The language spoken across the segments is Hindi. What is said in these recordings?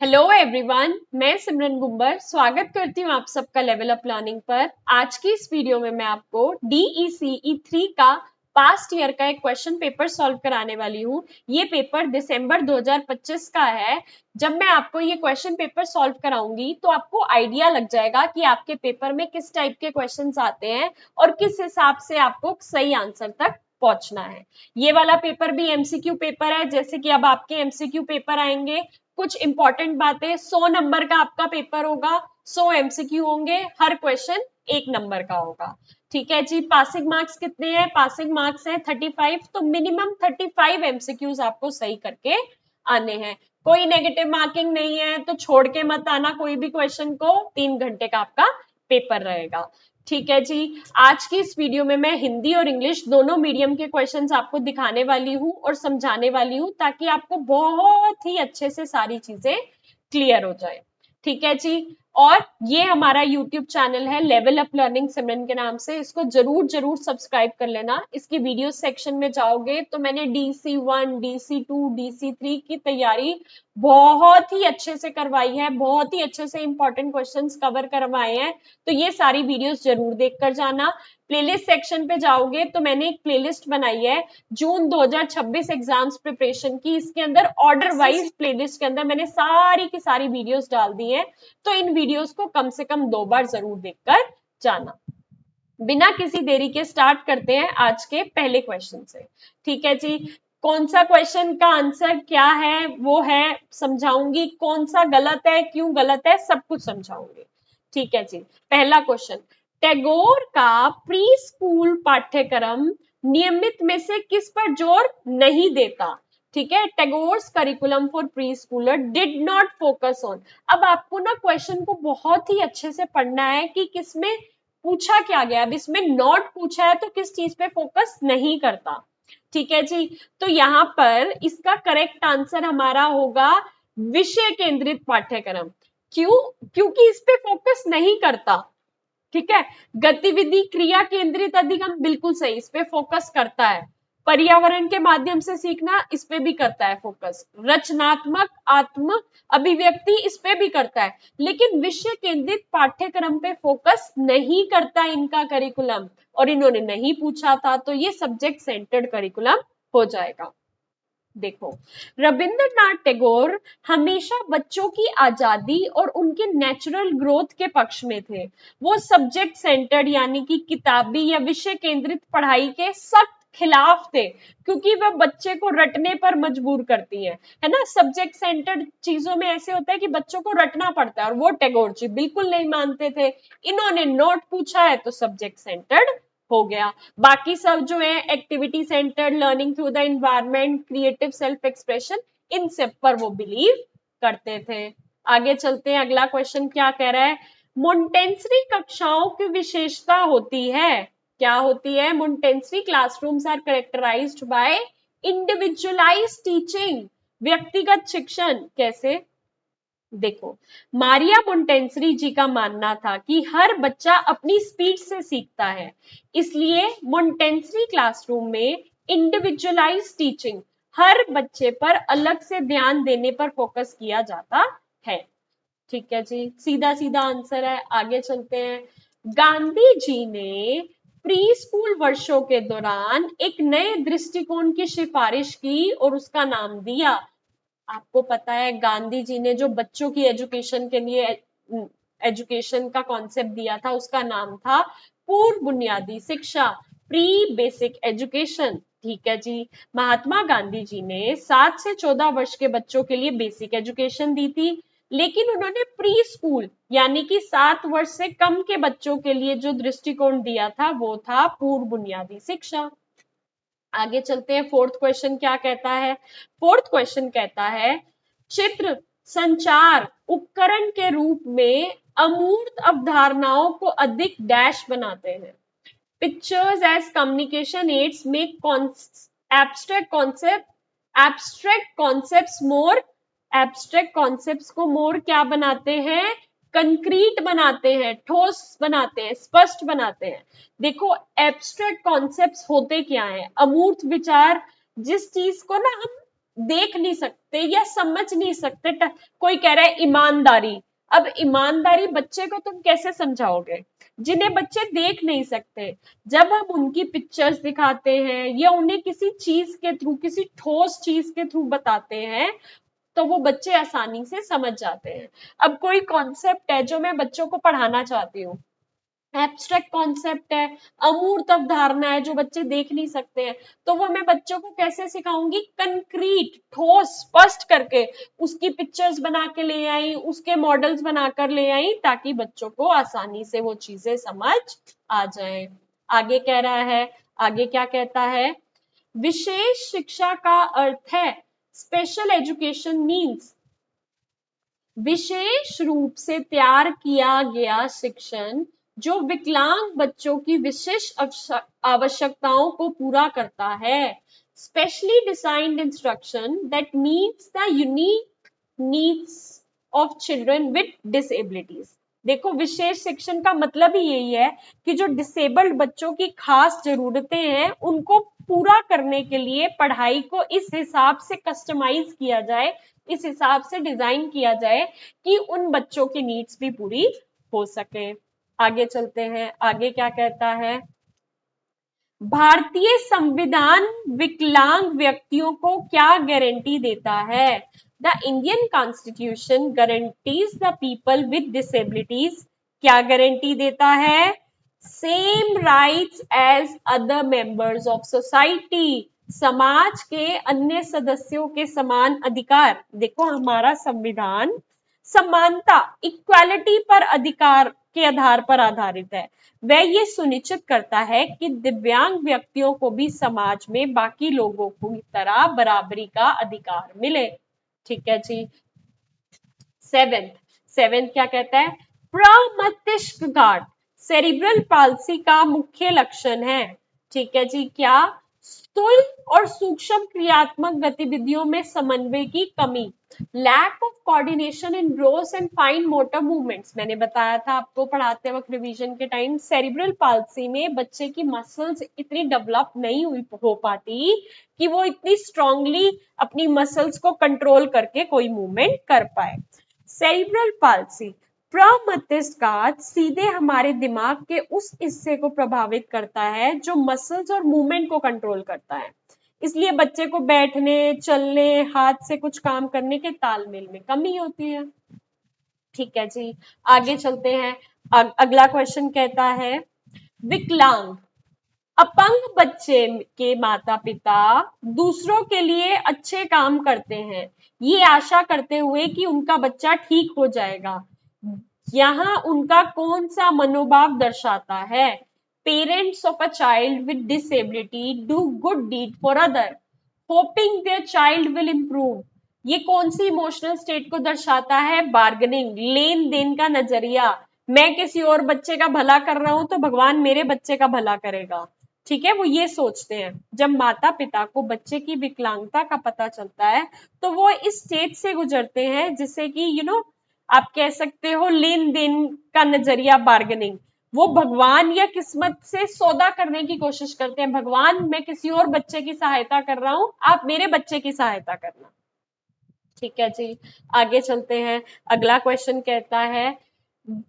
हेलो एवरीवन, मैं सिमरन गुम्बर स्वागत करती हूँ आप सबका लेवल अप लर्निंग पर। आज की इस वीडियो में मैं आपको DECE 3 का पास्ट ईयर का एक क्वेश्चन पेपर सॉल्व कराने वाली हूँ। ये पेपर दिसंबर 2025 का है। जब मैं आपको ये क्वेश्चन पेपर सॉल्व कराऊंगी तो आपको आइडिया लग जाएगा कि आपके पेपर में किस टाइप के क्वेश्चंस आते हैं और किस हिसाब से आपको सही आंसर तक पहुंचना है। ये वाला पेपर भी MCQ पेपर है, जैसे कि अब आपके MCQ पेपर आएंगे। कुछ इंपॉर्टेंट बातें, 100 नंबर का आपका पेपर होगा, 100 MCQ होंगे, हर क्वेश्चन 1 नंबर का होगा। ठीक है जी। पासिंग मार्क्स कितने हैं? पासिंग मार्क्स हैं 35, तो मिनिमम 35 MCQs आपको सही करके आने हैं। कोई नेगेटिव मार्किंग नहीं है, तो छोड़ के मत आना कोई भी क्वेश्चन को। 3 घंटे का आपका पेपर रहेगा। ठीक है जी। आज की इस वीडियो में मैं हिंदी और इंग्लिश दोनों मीडियम के क्वेश्चंस आपको दिखाने वाली हूँ और समझाने वाली हूँ, ताकि आपको बहुत ही अच्छे से सारी चीजें क्लियर हो जाए। ठीक है जी। और ये हमारा YouTube चैनल है लेवल अप लर्निंग सिमरन के नाम से, इसको जरूर जरूर सब्सक्राइब कर लेना। इसकी वीडियो सेक्शन में जाओगे तो मैंने DC1, DC2, DC3 की तैयारी बहुत ही अच्छे से करवाई है, बहुत ही अच्छे से इंपॉर्टेंट क्वेश्चंस कवर करवाए हैं। तो ये सारी वीडियोस जरूर देख कर जाना। प्लेलिस्ट सेक्शन पे जाओगे तो मैंने एक प्लेलिस्ट बनाई है जून 2026 एग्जाम्स प्रिपरेशन की। इसके अंदर ऑर्डर वाइज प्लेलिस्ट के अंदर मैंने सारी की सारी वीडियोस डाल दी है, तो इन वीडियोस को कम से कम 2 बार जरूर देखकर जाना। बिना किसी देरी के स्टार्ट करते हैं आज के पहले क्वेश्चन से। ठीक है जी। कौन सा क्वेश्चन का आंसर क्या है वो है समझाऊंगी, कौन सा गलत है, क्यों गलत है, सब कुछ समझाऊंगी। ठीक है जी। पहला क्वेश्चन, टैगोर का प्री स्कूल पाठ्यक्रम नियमित में से किस पर जोर नहीं देता? ठीक है, Tagore's curriculum for pre Schuler did not focus on. अब आपको ना क्वेश्चन को बहुत ही अच्छे से पढ़ना है कि किसमें पूछा क्या गया। अब इसमें नॉट पूछा है तो किस चीज पे फोकस नहीं करता। ठीक है जी। तो यहां पर इसका करेक्ट आंसर हमारा होगा विषय केंद्रित पाठ्यक्रम। क्यों? क्योंकि इस पे फोकस नहीं करता। ठीक है। गतिविधि क्रिया केंद्रित अधिगम बिल्कुल सही, इस पे फोकस करता है। पर्यावरण के माध्यम से सीखना, इस पे भी करता है फोकस। रचनात्मक आत्म अभिव्यक्ति, इस पे भी करता है। लेकिन विषय केंद्रित पाठ्यक्रम पे फोकस नहीं करता इनका करिकुलम, और इन्होंने नहीं पूछा था, तो ये सब्जेक्ट सेंटर्ड करिकुलम हो जाएगा। देखो, रविंद्रनाथ टैगोर हमेशा बच्चों की आजादी और उनके नेचुरल ग्रोथ के पक्ष में थे। वो सब्जेक्ट सेंटर्ड यानी कि किताबी या विषय केंद्रित पढ़ाई के सख्त खिलाफ थे, क्योंकि वह बच्चे को रटने पर मजबूर करती है ना। सब्जेक्ट सेंटर्ड चीजों में ऐसे होता है कि बच्चों को रटना पड़ता है, और वो टैगोर जी बिल्कुल नहीं मानते थे। इन्होंने नोट पूछा है तो सब्जेक्ट सेंटर्ड हो गया। बाकी सब जो है activity centred, learning through the environment, creative self expression, इन सब पर वो बिलीव करते थे। आगे चलते हैं, अगला क्वेश्चन क्या कह रहा है। मोंटेसरी कक्षाओं की विशेषता होती है, क्या होती है? Montessori classrooms are characterised by individualised teaching, व्यक्तिगत शिक्षण। कैसे? देखो, मारिया मोंटेसरी जी का मानना था कि हर बच्चा अपनी स्पीड से सीखता है, इसलिए मोंटेसरी क्लासरूम में इंडिविजुअलाइज्ड टीचिंग, हर बच्चे पर अलग से ध्यान देने पर फोकस किया जाता है। ठीक है जी, सीधा सीधा आंसर है। आगे चलते हैं। गांधी जी ने प्री स्कूल वर्षों के दौरान एक नए दृष्टिकोण की सिफारिश की और उसका नाम दिया। आपको पता है गांधी जी ने जो बच्चों की एजुकेशन के लिए एजुकेशन का कॉन्सेप्ट दिया था, उसका नाम था पूर्व बुनियादी शिक्षा, प्री बेसिक एजुकेशन। ठीक है जी। महात्मा गांधी जी ने 7 से 14 वर्ष के बच्चों के लिए बेसिक एजुकेशन दी थी, लेकिन उन्होंने प्री स्कूल यानी कि 7 वर्ष से कम के बच्चों के लिए जो दृष्टिकोण दिया था वो था पूर्व बुनियादी शिक्षा। आगे चलते हैं, फोर्थ क्वेश्चन क्या कहता है। फोर्थ क्वेश्चन कहता है, चित्र संचार उपकरण के रूप में अमूर्त अवधारणाओं को अधिक डैश बनाते हैं। Pictures as communication aids make abstract concepts more, abstract concepts को मोर क्या बनाते हैं? कंक्रीट बनाते हैं, ठोस बनाते हैं, स्पष्ट बनाते हैं। देखो, एब्स्ट्रैक्ट कॉन्सेप्ट्स होते क्या है? अमूर्त विचार, जिस चीज को ना हम देख नहीं सकते या समझ नहीं सकते। कोई कह रहा है ईमानदारी, अब ईमानदारी बच्चे को तुम कैसे समझाओगे जिन्हें बच्चे देख नहीं सकते। जब हम उनकी पिक्चर्स दिखाते हैं या उन्हें किसी चीज के थ्रू, किसी ठोस चीज के थ्रू बताते हैं, तो वो बच्चे आसानी से समझ जाते हैं। अब कोई कॉन्सेप्ट है जो मैं बच्चों को पढ़ाना चाहती हूँ, एब्स्ट्रैक्ट कॉन्सेप्ट है, अमूर्त अवधारणा है जो बच्चे देख नहीं सकते हैं, तो वो मैं बच्चों को कैसे सिखाऊंगी, कंक्रीट, ठोस, स्पष्ट करके उसकी पिक्चर्स बना के ले आई, उसके मॉडल्स बनाकर ले आई, ताकि बच्चों को आसानी से वो चीजें समझ आ जाए। आगे कह रहा है, आगे क्या कहता है, विशेष शिक्षा का अर्थ है, स्पेशल एजुकेशन मीन्स विशेष रूप से तैयार किया गया शिक्षण जो विकलांग बच्चों की विशिष्ट आवश्यकताओं को पूरा करता है। Specially designed instruction that meets the unique needs of children with disabilities. देखो, विशेष शिक्षण का मतलब ही यही है कि जो डिसेबल्ड बच्चों की खास जरूरतें हैं उनको पूरा करने के लिए पढ़ाई को इस हिसाब से कस्टमाइज किया जाए, इस हिसाब से डिजाइन किया जाए कि उन बच्चों की नीड्स भी पूरी हो सके। आगे चलते हैं, आगे क्या कहता है, भारतीय संविधान विकलांग व्यक्तियों को क्या गारंटी देता है? The Indian constitution guarantees the people with disabilities. क्या गारंटी देता है? Same rights as other members of society, समाज के अन्य सदस्यों के समान अधिकार। देखो, हमारा संविधान समानता, इक्वालिटी पर अधिकार के आधार पर आधारित है। वह ये सुनिश्चित करता है कि दिव्यांग व्यक्तियों को भी समाज में बाकी लोगों की तरह बराबरी का अधिकार मिले। ठीक है जी। सेवेंथ क्या कहता है, प्रमस्तिष्क घाट सेरिब्रल पाल्सी का मुख्य लक्षण है। ठीक है जी, क्या? स्थूल और सूक्ष्म क्रियात्मक गतिविधियों में समन्वय की कमी, lack of coordination in gross and fine motor movements. मैंने बताया था आपको पढ़ाते वक्त रिवीजन के टाइम, सेरिब्रल पाल्सी में बच्चे की मसल्स इतनी डेवलप नहीं हो पाती कि वो इतनी स्ट्रांगली अपनी मसल्स को कंट्रोल करके कोई मूवमेंट कर पाए। सेरिब्रल पाल्सी, प्रमस्तिष्क घात सीधे हमारे दिमाग के उस हिस्से को प्रभावित करता है जो मसल्स और मूवमेंट को कंट्रोल करता है। इसलिए बच्चे को बैठने, चलने, हाथ से कुछ काम करने के तालमेल में कमी होती है। ठीक है जी, आगे चलते हैं। अगला क्वेश्चन कहता है, विकलांग अपंग बच्चे के माता पिता दूसरों के लिए अच्छे काम करते हैं, ये आशा करते हुए कि उनका बच्चा ठीक हो जाएगा। यहाँ उनका कौन सा मनोभाव दर्शाता है? Parents of a child with disability do good deed for other, hoping their child will improve. ये कौन सी इमोशनल स्टेट को दर्शाता है? बार्गेनिंग, लेन देन का नजरिया। मैं किसी और बच्चे का भला कर रहा हूं तो भगवान मेरे बच्चे का भला करेगा। ठीक है, वो ये सोचते हैं। जब माता पिता को बच्चे की विकलांगता का पता चलता है तो वो इस स्टेज से गुजरते हैं जिससे कि आप कह सकते हो लेन देन का नजरिया, बार्गेनिंग। वो भगवान या किस्मत से सौदा करने की कोशिश करते हैं, भगवान मैं किसी और बच्चे की सहायता कर रहा हूं, आप मेरे बच्चे की सहायता करना। ठीक है जी, आगे चलते हैं। अगला क्वेश्चन कहता है,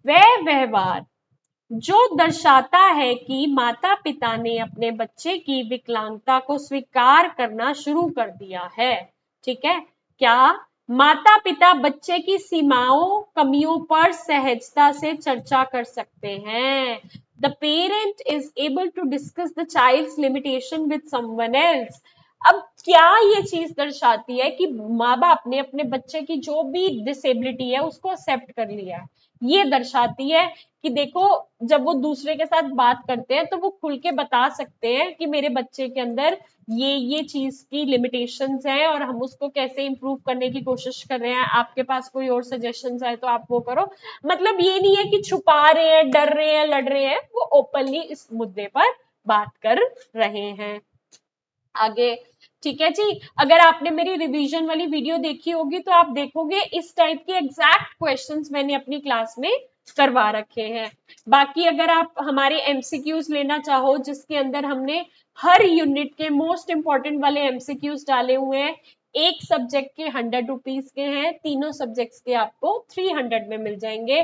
वह व्यवहार जो दर्शाता है कि माता पिता ने अपने बच्चे की विकलांगता को स्वीकार करना शुरू कर दिया है। ठीक है, क्या? माता पिता बच्चे की सीमाओं, कमियों पर सहजता से चर्चा कर सकते हैं। The parent is able to discuss the child's limitation with someone else. अब क्या ये चीज दर्शाती है कि माँ बाप ने अपने बच्चे की जो भी डिसेबिलिटी है उसको एक्सेप्ट कर लिया है। ये दर्शाती है कि देखो, जब वो दूसरे के साथ बात करते हैं तो वो खुल के बता सकते हैं कि मेरे बच्चे के अंदर ये चीज की लिमिटेशंस हैं और हम उसको कैसे इंप्रूव करने की कोशिश कर रहे हैं। आपके पास कोई और सजेशंस है तो आप वो करो। मतलब ये नहीं है कि छुपा रहे हैं, डर रहे हैं, लड़ रहे हैं, वो ओपनली इस मुद्दे पर बात कर रहे हैं। आगे, ठीक है जी। अगर आपने मेरी रिवीजन वाली वीडियो देखी होगी तो आप देखोगे इस टाइप के एग्जैक्ट क्वेश्चंस मैंने अपनी क्लास में करवा रखे हैं। बाकी अगर आप हमारे एमसीक्यूज लेना चाहो जिसके अंदर हमने हर यूनिट के मोस्ट इंपॉर्टेंट वाले एमसीक्यूज डाले हुए हैं, एक सब्जेक्ट के 100 रुपीज के हैं, तीनों सब्जेक्ट्स के आपको 300 में मिल जाएंगे।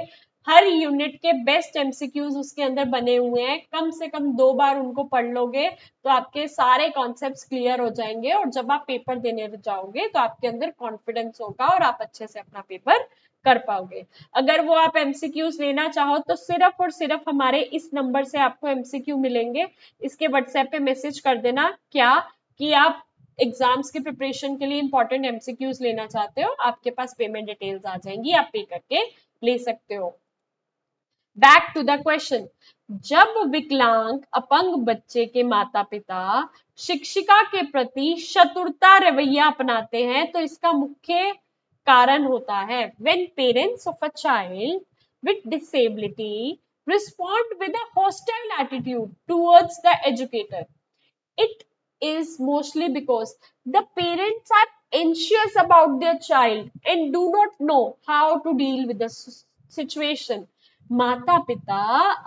हर यूनिट के बेस्ट एमसीक्यूज उसके अंदर बने हुए हैं, कम से कम 2 बार उनको पढ़ लोगे तो आपके सारे कॉन्सेप्ट्स क्लियर हो जाएंगे, और जब आप पेपर देने जाओगे तो आपके अंदर कॉन्फिडेंस होगा और आप अच्छे से अपना पेपर कर पाओगे। अगर वो आप एमसीक्यूज लेना चाहो तो सिर्फ और सिर्फ हमारे इस नंबर से आपको एमसीक्यू मिलेंगे। इसके व्हाट्सएप पे मैसेज कर देना क्या कि आप एग्जाम्स के प्रिपरेशन के लिए इंपॉर्टेंट एमसीक्यूज लेना चाहते हो, आपके पास पेमेंट डिटेल्स आ जाएंगी, आप पे करके ले सकते हो। बैक टू द क्वेश्चन, जब विकलांग अपंग बच्चे के माता पिता शिक्षिका के प्रति शत्रुता रवैया अपनाते हैं तो इसका मुख्य कारण होता है when parents of a child with disability respond with a hostile attitude towards the educator. It is mostly because the parents are anxious about their child and do not know how to deal with the situation. माता पिता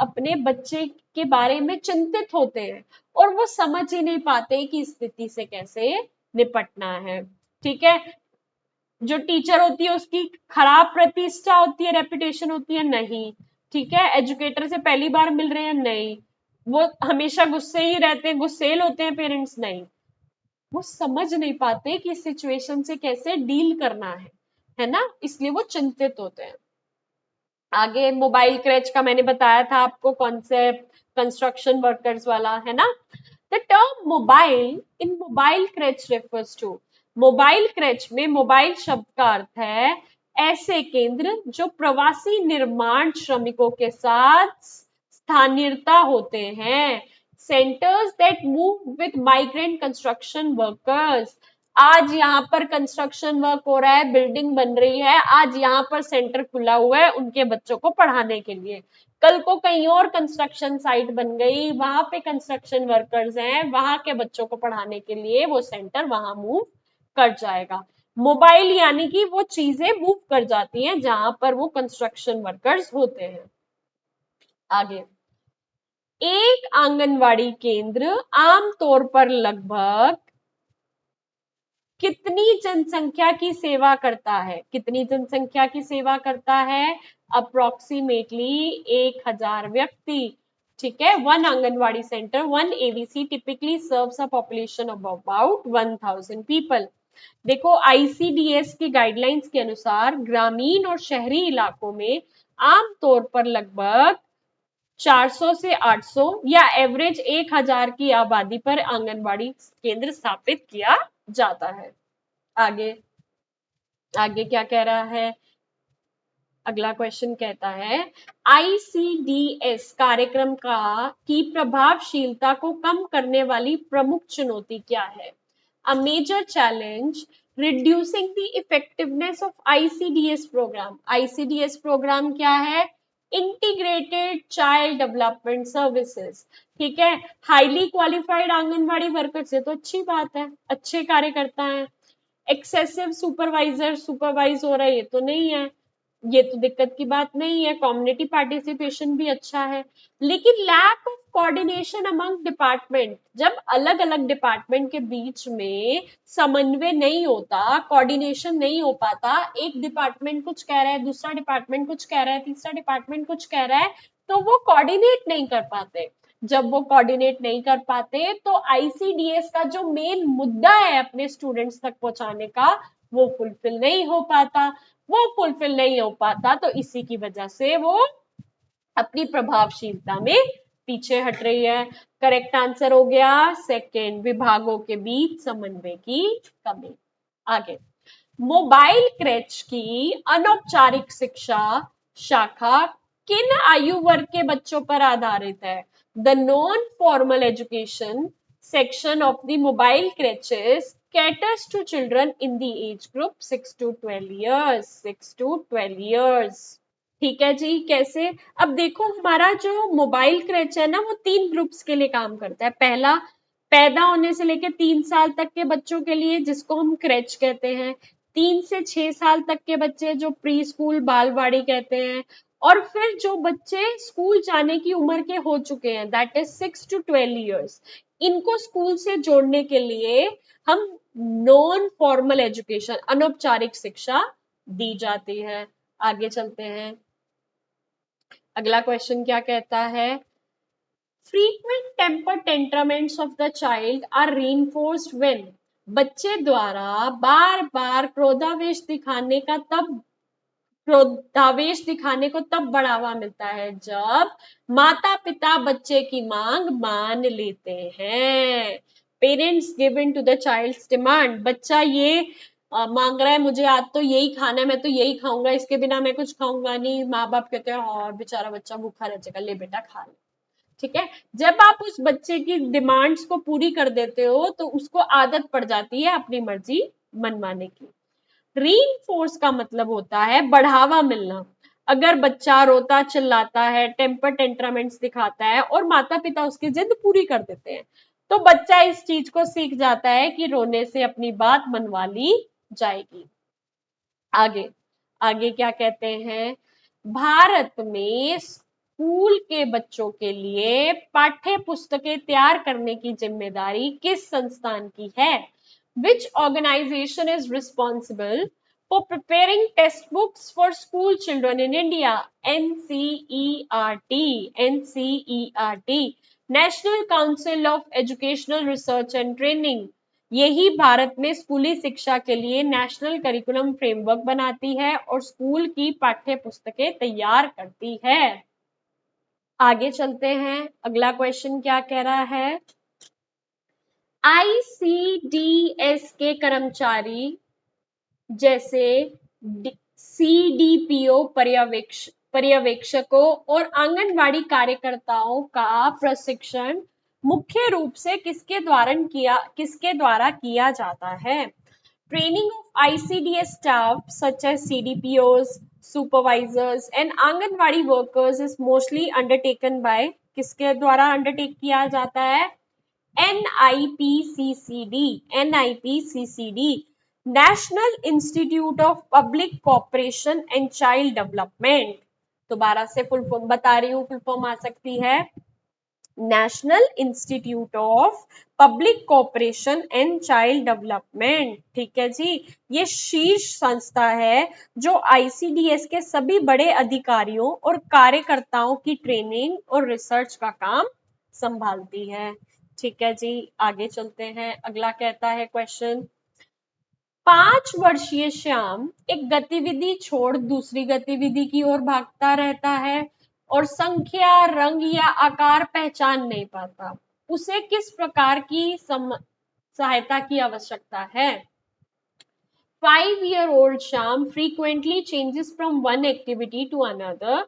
अपने बच्चे के बारे में चिंतित होते हैं और वो समझ ही नहीं पाते कि इस स्थिति से कैसे निपटना है। ठीक है, जो टीचर होती है उसकी खराब प्रतिष्ठा होती है, रेपुटेशन होती है, नहीं। ठीक है, एजुकेटर से पहली बार मिल रहे हैं, नहीं। वो हमेशा गुस्से ही रहते हैं, गुस्सेल होते हैं पेरेंट्स, नहीं। वो समझ नहीं पाते कि इस सिचुएशन से कैसे डील करना है ना, इसलिए वो चिंतित होते हैं। आगे मोबाइल क्रैच का मैंने बताया था आपको कॉन्सेप्ट, कंस्ट्रक्शन वर्कर्स वाला, है ना। The term mobile in mobile creche refers to, mobile creche में मोबाइल शब्द का अर्थ है ऐसे केंद्र जो प्रवासी निर्माण श्रमिकों के साथ स्थानीयता होते हैं, centres that move with migrant construction workers. आज यहाँ पर कंस्ट्रक्शन वर्क हो रहा है, बिल्डिंग बन रही है, आज यहाँ पर सेंटर खुला हुआ है उनके बच्चों को पढ़ाने के लिए। कल को कहीं और कंस्ट्रक्शन साइट बन गई, वहां पे कंस्ट्रक्शन वर्कर्स हैं, वहां के बच्चों को पढ़ाने के लिए वो सेंटर वहां मूव कर जाएगा। मोबाइल यानी कि वो चीजें मूव कर जाती हैं जहां पर वो कंस्ट्रक्शन वर्कर्स होते हैं। आगे, एक आंगनवाड़ी केंद्र आमतौर पर लगभग कितनी जनसंख्या की सेवा करता है, कितनी जनसंख्या की सेवा करता है? अप्रोक्सीमेटली 1000 व्यक्ति। ठीक है, one anganwadi centre, one AVC typically serves a population of about 1000 people. देखो आईसीडीएस की गाइडलाइंस के अनुसार ग्रामीण और शहरी इलाकों में आमतौर पर लगभग 400 से 800 या एवरेज 1000 की आबादी पर आंगनवाड़ी केंद्र स्थापित किया जाता है। आगे आगे क्या कह रहा है, अगला क्वेश्चन कहता है आईसीडीएस कार्यक्रम की प्रभावशीलता को कम करने वाली प्रमुख चुनौती क्या है? A major challenge reducing the effectiveness of ICDS programme. ICDS programme क्या है? Integrated child development services. ठीक है, हाईली क्वालिफाइड आंगनवाड़ी वर्कर से तो अच्छी बात है, अच्छे कार्य करता है। एक्सेसिव सुपरवाइजर सुपरवाइज हो रहा है, ये तो नहीं है, ये तो दिक्कत की बात नहीं है। कम्युनिटी पार्टिसिपेशन भी अच्छा है, लेकिन lack of coordination among department, जब अलग अलग डिपार्टमेंट के बीच में समन्वय नहीं होता, कोऑर्डिनेशन नहीं हो पाता, एक डिपार्टमेंट कुछ कह रहा है, दूसरा डिपार्टमेंट कुछ कह रहा है, तीसरा डिपार्टमेंट कुछ कह रहा है, तो वो कोऑर्डिनेट नहीं कर पाते। जब वो कोऑर्डिनेट नहीं कर पाते तो आईसीडीएस का जो मेन मुद्दा है अपने स्टूडेंट्स तक पहुंचाने का, वो फुलफिल नहीं हो पाता। वो फुलफिल नहीं हो पाता तो इसी की वजह से वो अपनी प्रभावशीलता में पीछे हट रही है। करेक्ट आंसर हो गया सेकंड, विभागों के बीच समन्वय की कमी। आगे, मोबाइल क्रैच की अनौपचारिक शिक्षा शाखा किन आयु वर्ग के बच्चों पर आधारित है? The non formal education section of the mobile creches caters to children in the age group 6 to 12 years, 6 to 12 years। ठीक है जी, कैसे? अब देखो हमारा जो मोबाइल क्रैच है ना, वो 3 ग्रुप्स के लिए काम करता है। पहला, पैदा होने से लेकर 3 साल तक के बच्चों के लिए, जिसको हम क्रैच कहते हैं। 3 से 6 साल तक के बच्चे जो प्री स्कूल बालवाड़ी कहते हैं, और फिर जो बच्चे स्कूल जाने की उम्र के हो चुके हैं, दैट इज 6 to 12 years, इनको स्कूल से जोड़ने के लिए हम नॉन फॉर्मल एजुकेशन, अनौपचारिक शिक्षा दी जाती है। आगे चलते हैं, अगला क्वेश्चन क्या कहता है, frequent temper tantrums of the child are reinforced when बच्चे द्वारा बार बार क्रोधावेश दिखाने को तब बढ़ावा मिलता है जब माता पिता बच्चे की मांग मान लेते हैं। Parents give in to the child's demand, बच्चा ये मांग रहा है, मुझे आज तो यही खाना है, मैं तो यही खाऊंगा, इसके बिना मैं कुछ खाऊंगा नहीं। माँ बाप कहते हैं और बेचारा बच्चा भूखा रह जाएगा, ले बेटा खा ले। ठीक है, जब आप उस बच्चे की डिमांड्स को पूरी कर देते हो तो उसको आदत पड़ जाती है अपनी मर्जी मनवाने की। रीइंफोर्स का मतलब होता है बढ़ावा मिलना। अगर बच्चा रोता चिल्लाता है, टेम्पर टेंट्रामेंट्स दिखाता है और माता पिता उसकी जिद पूरी कर देते हैं, तो बच्चा इस चीज को सीख जाता है कि रोने से अपनी बात मनवा ली जाएगी। आगे आगे क्या कहते हैं, भारत में स्कूल के बच्चों के लिए पाठ्य पुस्तकें तैयार करने की जिम्मेदारी किस संस्थान की है? Which organization is responsible for preparing test books for school children in India? NCERT, NCERT, National Council of Educational Research and Training। यही भारत में स्कूली शिक्षा के लिए नेशनल करिकुलम फ्रेमवर्क बनाती है और स्कूल की पाठ्य पुस्तकें तैयार करती है। आगे चलते हैं, अगला क्वेश्चन क्या कह रहा है, ICDS के कर्मचारी जैसे CDPO पर्यवेक्षकों और आंगनवाड़ी कार्यकर्ताओं का प्रशिक्षण मुख्य रूप से किसके द्वारा किया जाता है? Training of ICDS staff such as CDPOs, supervisors and anganwadi workers is mostly undertaken by, किसके द्वारा अंडरटेक किया जाता है? NIPCCD, national institute of public cooperation and child development. दोबारा से फुल फॉर्म बता रही हूँ, फुल फॉर्म आ सकती है national institute of public cooperation and child development. ठीक है जी, ये शीर्ष संस्था है जो ICDS के सभी बड़े अधिकारियों और कार्यकर्ताओं की ट्रेनिंग और रिसर्च का काम संभालती है। ठीक है जी, आगे चलते हैं, अगला कहता है क्वेश्चन, 5 वर्षीय श्याम एक गतिविधि छोड़ दूसरी गतिविधि की ओर भागता रहता है और संख्या, रंग या आकार पहचान नहीं पाता। उसे किस प्रकार की सहायता की आवश्यकता है? 5-year-old Sham frequently changes from one activity to another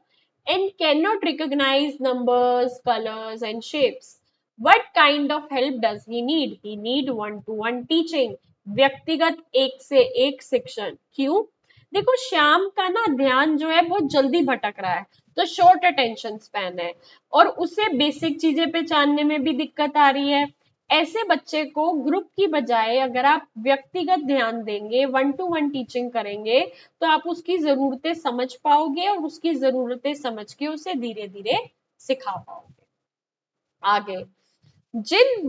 and cannot recognize numbers, colors and shapes. What kind of help does he need? He need one-to-one teaching. व्यक्तिगत एक से एक शिक्षण। क्यों? देखो श्याम का ना ध्यान जो है बहुत जल्दी भटक रहा है, तो शॉर्ट अटेंशन स्पैन है और उसे बेसिक चीजें पहचानने में भी दिक्कत आ रही है। ऐसे बच्चे को ग्रुप की बजाय अगर आप व्यक्तिगत ध्यान देंगे, 1-to-1 टीचिंग करेंगे, तो आप उसकी जरूरतें समझ पाओगे और उसकी जरूरतें समझ के उसे धीरे धीरे सिखा पाओगे। आगे, जिन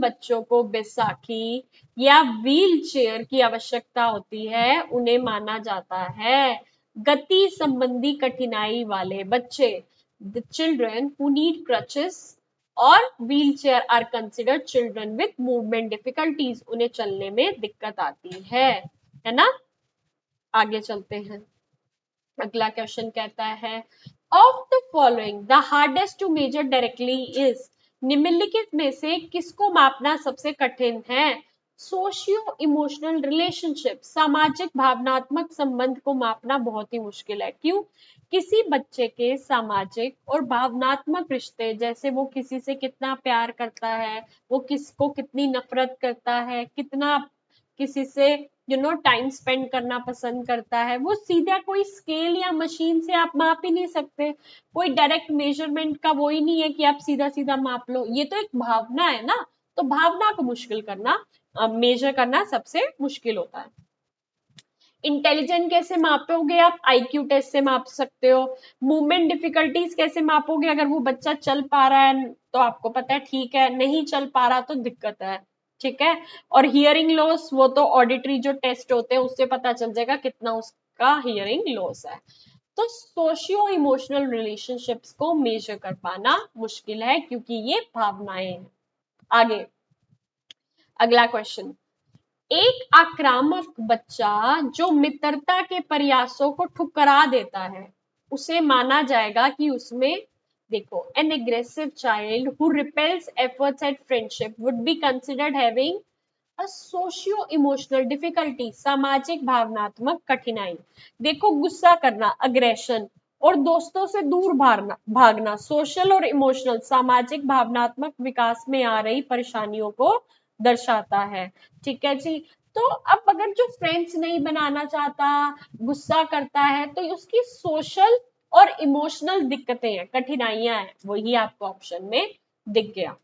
बच्चों को बैसाखी या व्हील चेयर की आवश्यकता होती है उन्हें माना जाता है गति संबंधी कठिनाई वाले बच्चे। The children who need crutches और wheel chair are considered children with movement difficulties, उन्हें चलने में दिक्कत आती है ना। आगे चलते हैं, अगला क्वेश्चन कहता है, of the following the hardest to measure directly is, निम्नलिखित में से किसको मापना सबसे कठिन है? सोशियो इमोशनल रिलेशनशिप, सामाजिक भावनात्मक संबंध को मापना बहुत ही मुश्किल है। क्यों? किसी बच्चे के सामाजिक और भावनात्मक रिश्ते, जैसे वो किसी से कितना प्यार करता है, वो किसको कितनी नफरत करता है, कितना किसी से टाइम स्पेंड करना पसंद करता है, वो सीधा कोई स्केल या मशीन से आप माप ही नहीं सकते। कोई डायरेक्ट मेजरमेंट का वो ही नहीं है कि आप सीधा सीधा माप लो, ये तो एक भावना है ना, तो भावना को मुश्किल करना, मेजर करना सबसे मुश्किल होता है। इंटेलिजेंट कैसे मापोगे आप? आईक्यू टेस्ट से माप सकते हो। मूवमेंट डिफिकल्टीज कैसे मापोगे? अगर वो बच्चा चल पा रहा है तो आपको पता है ठीक है, नहीं चल पा रहा तो दिक्कत है, ठीक है। और हियरिंग लॉस, वो तो ऑडिटरी जो टेस्ट होते हैं उससे पता चल जाएगा कितना उसका हियरिंग लॉस है। तो सोशियो इमोशनल रिलेशनशिप्स को मेजर कर पाना मुश्किल है क्योंकि ये भावनाएं हैं। आगे अगला क्वेश्चन, एक आक्रामक बच्चा जो मित्रता के प्रयासों को ठुकरा देता है उसे माना जाएगा कि उसमें, देखो, N aggressive child who repels efforts eight friendship would be considered having a socio emotional difficulty, सामाजिक भावनात्मक कठिनाई। देखो, गुस्सा करना अग्रेशन और दोस्तों से दूर भागना भागना सोशल और इमोशनल सामाजिक भावनात्मक विकास में आ रही परेशानियों को दर्शाता है, ठीक है जी। तो अब अगर जो फ्रेंड्स नहीं बनाना चाहता, गुस्सा करता है, तो उसकी सोशल और इमोशनल दिक्कतें हैं, कठिनाइयां हैं, वही आपको ऑप्शन में दिख गया,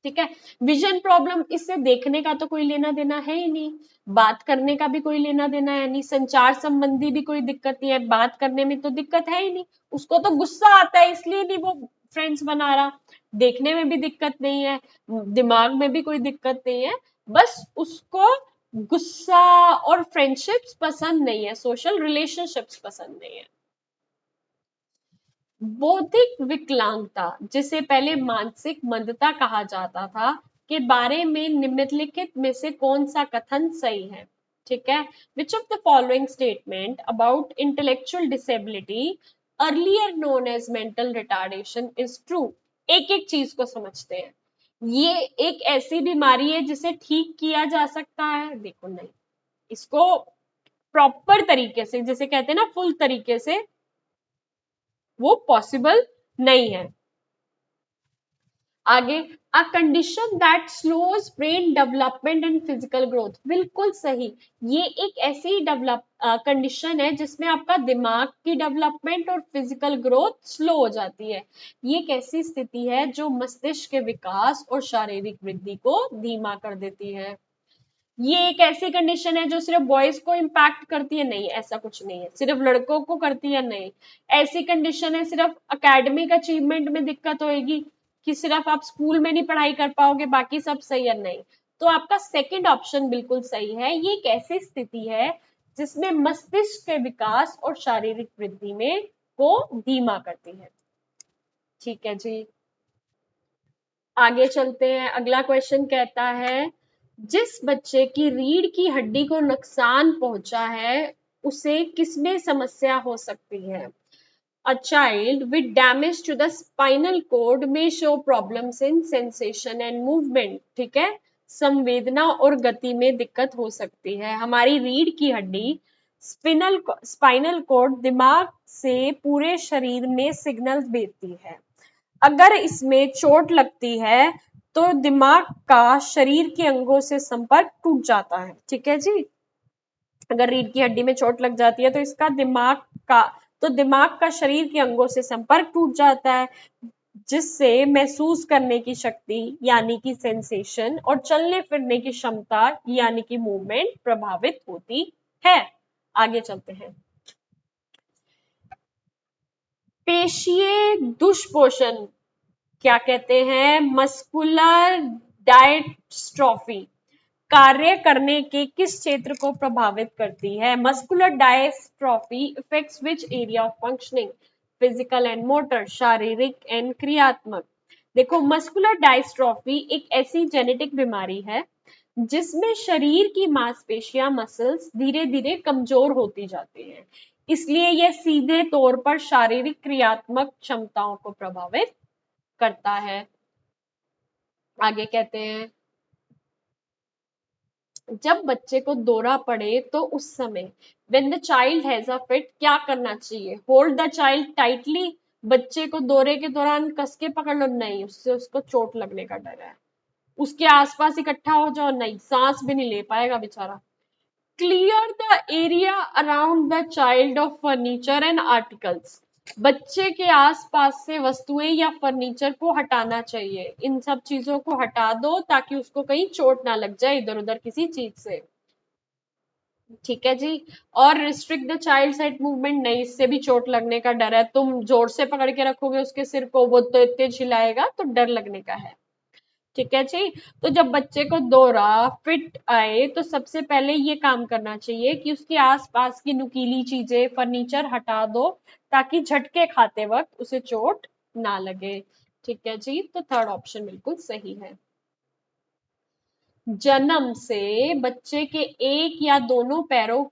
ठीक है। विजन प्रॉब्लम, इससे देखने का तो कोई लेना देना है ही नहीं, बात करने का भी कोई लेना देना है नहीं, संचार संबंधी भी कोई दिक्कत नहीं है, बात करने में तो दिक्कत है ही नहीं, उसको तो गुस्सा आता है इसलिए नहीं वो फ्रेंड्स बना रहा, देखने में भी दिक्कत नहीं है, दिमाग में भी कोई दिक्कत नहीं है, बस उसको गुस्सा और फ्रेंडशिप्स पसंद नहीं है, सोशल रिलेशनशिप्स पसंद नहीं है। बौद्धिक विकलांगता, जिसे पहले मानसिक मंदता कहा जाता था, के बारे में निम्नलिखित में से कौन सा कथन सही है, ठीक है। Which of the following statement about intellectual disability earlier known as mental retardation is true? एक एक चीज को समझते हैं। ये एक ऐसी बीमारी है जिसे ठीक किया जा सकता है? देखो नहीं, इसको प्रॉपर तरीके से, जैसे कहते हैं ना फुल तरीके से, वो पॉसिबल नहीं है। आगे, a condition that slows brain development and physical growth, बिल्कुल सही। ये एक ऐसी डेवलप कंडीशन है जिसमें आपका दिमाग की डेवलपमेंट और फिजिकल ग्रोथ स्लो हो जाती है। ये एक ऐसी स्थिति है जो मस्तिष्क के विकास और शारीरिक वृद्धि को धीमा कर देती है। ये एक ऐसी कंडीशन है जो सिर्फ बॉयज को इम्पैक्ट करती है? नहीं, ऐसा कुछ नहीं है। सिर्फ लड़कों को करती है? नहीं। ऐसी कंडीशन है सिर्फ एकेडमिक अचीवमेंट में दिक्कत होगी कि सिर्फ आप स्कूल में नहीं पढ़ाई कर पाओगे बाकी सब सही है? नहीं। तो आपका सेकंड ऑप्शन बिल्कुल सही है। ये एक ऐसी स्थिति है जिसमें मस्तिष्क के विकास और शारीरिक वृद्धि में को धीमा करती है, ठीक है जी। आगे चलते हैं। अगला क्वेश्चन कहता है, जिस बच्चे की रीढ़ की हड्डी को नुकसान पहुंचा है उसे किसमें समस्या हो सकती है? A child with damage to the spinal cord may show problems in sensation and movement, ठीक है। संवेदना और गति में दिक्कत हो सकती है। हमारी रीढ़ की हड्डी स्पाइनल कॉर्ड दिमाग से पूरे शरीर में सिग्नल भेजती है। अगर इसमें चोट लगती है तो दिमाग का शरीर के अंगों से संपर्क टूट जाता है, ठीक है जी। अगर रीढ़ की हड्डी में चोट लग जाती है तो इसका दिमाग का शरीर के अंगों से संपर्क टूट जाता है, जिससे महसूस करने की शक्ति यानी कि सेंसेशन और चलने फिरने की क्षमता यानी कि मूवमेंट प्रभावित होती है। आगे चलते हैं। पेशीय दुष्पोषण क्या कहते हैं? मस्कुलर डायस्ट्रोफी कार्य करने के किस क्षेत्र को प्रभावित करती है? Muscular dystrophy effects which area of functioning? Physical and motor, शारीरिक एंड क्रियात्मक। देखो, मस्कुलर डायस्ट्रोफी एक ऐसी जेनेटिक बीमारी है जिसमें शरीर की मांसपेशियां मसल्स धीरे धीरे कमजोर होती जाती हैं, इसलिए यह सीधे तौर पर शारीरिक क्रियात्मक क्षमताओं को प्रभावित करता है। आगे कहते हैं, जब बच्चे को दौरा पड़े तो उस समय when the child has a fit क्या करना चाहिए? होल्ड द चाइल्ड टाइटली, बच्चे को दौरे के दौरान कस के पकड़ लो? नहीं, उससे उसको चोट लगने का डर है। उसके आसपास इकट्ठा हो जाओ? नहीं, सांस भी नहीं ले पाएगा बेचारा। Clear the area around the child of furniture and articles, बच्चे के आसपास से वस्तुएं या फर्नीचर को हटाना चाहिए। इन सब चीजों को हटा दो ताकि उसको कहीं चोट ना लग जाए इधर उधर किसी चीज से। ठीक है जी। और restrict the child side movement, नहीं, इससे भी चोट लगने का डर है, तुम जोर से पकड़ के रखोगे उसके सिर को, वो तो इतने चिल्लाएगा, तो डर लगने का है। ठीक है जी। तो जब बच्चे को दौरा फिट आए तो सबसे पहले ये काम करना चाहिए कि उसके आसपास की नुकीली चीजें, फर्नीचर हटा दो, ताकि झटके खाते वक्त उसे चोट ना लगे। ठीक है जी, तो थर्ड ऑप्शन बिल्कुल सही है। जन्म से बच्चे के एक या दोनों पैरों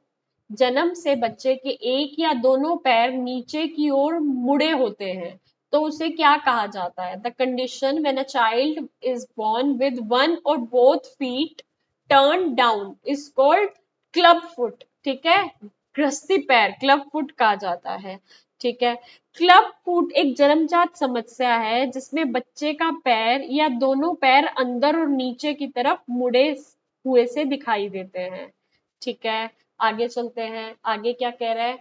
जन्म से बच्चे के एक या दोनों पैर नीचे की ओर मुड़े होते हैं, तो उसे क्या कहा जाता है? The condition when a child is born with one or both feet turn down is called club foot. ठीक है, गृहस्थी पैर क्लब फुट कहा जाता है। ठीक है। क्लब फुट एक जन्मजात समस्या है जिसमें बच्चे का पैर या दोनों पैर अंदर और नीचे की तरफ मुड़े हुए से दिखाई देते हैं। ठीक है, आगे चलते हैं। आगे क्या कह रहा है?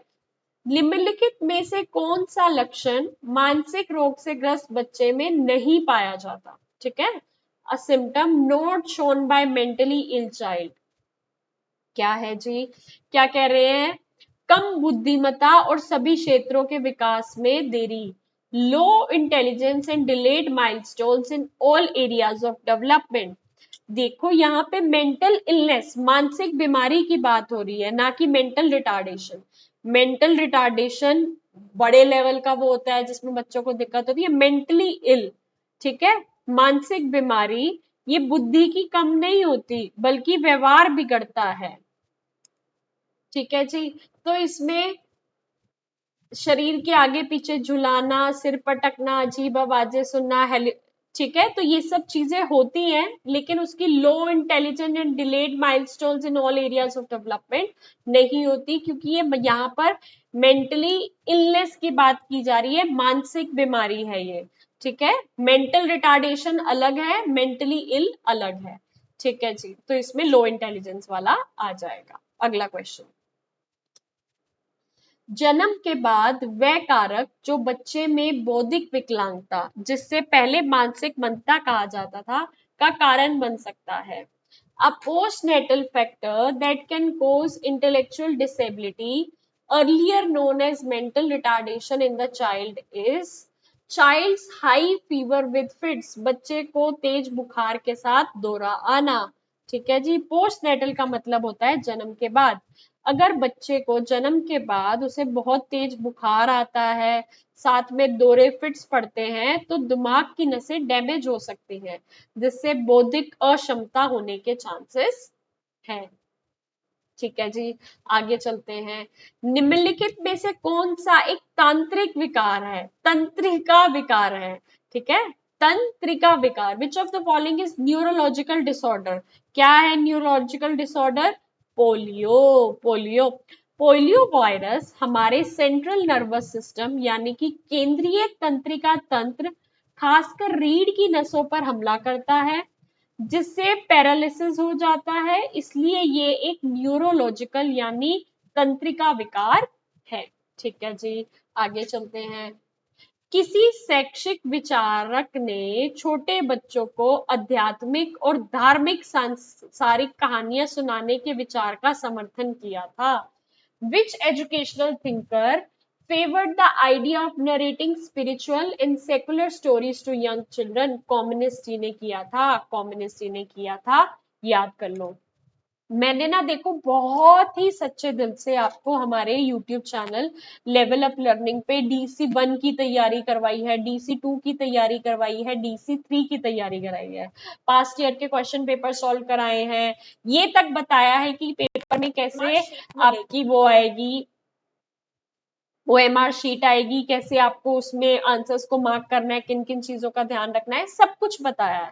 निम्नलिखित में से कौन सा लक्षण मानसिक रोग से ग्रस्त बच्चे में नहीं पाया जाता? ठीक है, a symptom not shown by mentally ill child. क्या है जी? क्या कह रहे हैं? कम बुद्धिमत्ता और सभी क्षेत्रों के विकास में देरी, low intelligence and delayed milestones in all areas of development. देखो यहाँ पे मेंटल इलनेस, मानसिक बीमारी की बात हो रही है, ना कि मेंटल रिटार्डेशन। मेंटल रिटार्डेशन बड़े लेवल का वो होता है जिसमें बच्चों को दिक्कत होती है, मेंटली इल। ठीक है, मानसिक बीमारी, ये बुद्धि की कम नहीं होती बल्कि व्यवहार बिगड़ता है। ठीक है जी। तो इसमें शरीर के आगे पीछे झुलाना, सिर पटकना, अजीब आवाजें सुनना, ठीक है, तो ये सब चीजें होती हैं, लेकिन उसकी low intelligent and delayed milestones in all areas of development नहीं होती, क्योंकि ये यहाँ पर मेंटली इलनेस की बात की जा रही है, मानसिक बीमारी है ये। ठीक है, मेंटल रिटार्डेशन अलग है, मेंटली इल अलग है। ठीक है जी, तो इसमें लो इंटेलिजेंस वाला आ जाएगा। अगला क्वेश्चन, जन्म के बाद वह कारक जो बच्चे में बौद्धिक विकलांगता, जिससे पहले मानसिक मंदता कहा जाता था, का कारण बन सकता है। अ postnatal factor that can cause intellectual disability, earlier known as mental retardation in the child, is child's high fever with fits, बच्चे को तेज बुखार के साथ दौरा आना। ठीक है जी, पोस्टनेटल का मतलब होता है जन्म के बाद। अगर बच्चे को जन्म के बाद उसे बहुत तेज बुखार आता है, साथ में दौरे फिट्स पड़ते हैं, तो दिमाग की नसें डैमेज हो सकती हैं, जिससे बौद्धिक अक्षमता होने के चांसेस हैं। ठीक है जी, आगे चलते हैं। निम्नलिखित में से कौन सा एक तांत्रिक विकार है? तंत्रिका विकार है। ठीक है, तंत्रिका विकार, विच of the following is neurological disorder? क्या है neurological disorder? Polio. Polio, polio virus हमारे सेंट्रल नर्वस सिस्टम यानी कि केंद्रीय तंत्रिका तंत्र, खासकर रीढ़ की नसों पर हमला करता है, जिससे पैरालिसिस हो जाता है, इसलिए ये एक न्यूरोलॉजिकल यानी तंत्रिका विकार है। ठीक है जी, आगे चलते हैं। किसी शैक्षिक विचारक ने छोटे बच्चों को आध्यात्मिक और धार्मिक सांसारिक कहानियां सुनाने के विचार का समर्थन किया था। Which educational thinker favored the idea of narrating spiritual and secular stories to young children? Communist जी ने किया था, कम्युनिस्ट जी ने किया था, याद कर लो। मैंने ना देखो बहुत ही सच्चे दिल से आपको हमारे YouTube channel level up learning पे DC1 की तैयारी करवाई है, DC2 की तैयारी करवाई है, DC3 की तैयारी कराई है, पास्ट ईयर के क्वेश्चन पेपर सॉल्व कराए हैं, ये तक बताया है कि पेपर में कैसे आपकी वो आएगी, OMR शीट आएगी, कैसे आपको उसमें आंसर्स को मार्क करना है, किन किन चीजों का ध्यान रखना है, सब कुछ बताया है।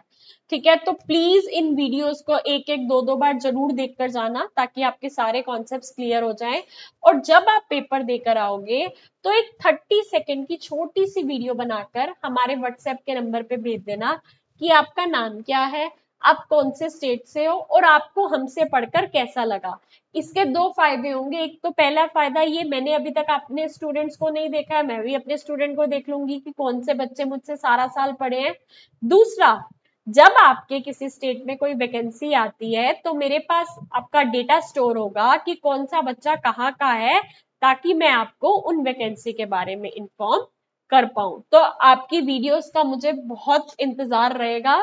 ठीक है, तो प्लीज इन वीडियोस को एक एक दो दो बार जरूर देखकर जाना, ताकि आपके सारे कॉन्सेप्ट्स क्लियर हो जाएं। और जब आप पेपर देकर आओगे तो एक 30 सेकेंड की छोटी सी वीडियो बनाकर हमारे व्हाट्सएप के नंबर पे भेज देना कि आपका नाम क्या है, आप कौन से स्टेट से हो, और आपको हमसे पढ़कर कैसा लगा। इसके दो फायदे होंगे। एक तो पहला फायदा ये, मैंने अभी तक अपने स्टूडेंट्स को नहीं देखा है, मैं भी अपने स्टूडेंट को देख लूंगी कि कौन से बच्चे मुझसे सारा साल पढ़े हैं। दूसरा, जब आपके किसी स्टेट में कोई वैकेंसी आती है तो मेरे पास आपका डेटा स्टोर होगा कि कौन सा बच्चा कहाँ का है, ताकि मैं आपको उन वैकेंसी के बारे में इन्फॉर्म कर पाऊं। तो आपकी वीडियोस का मुझे बहुत इंतजार रहेगा,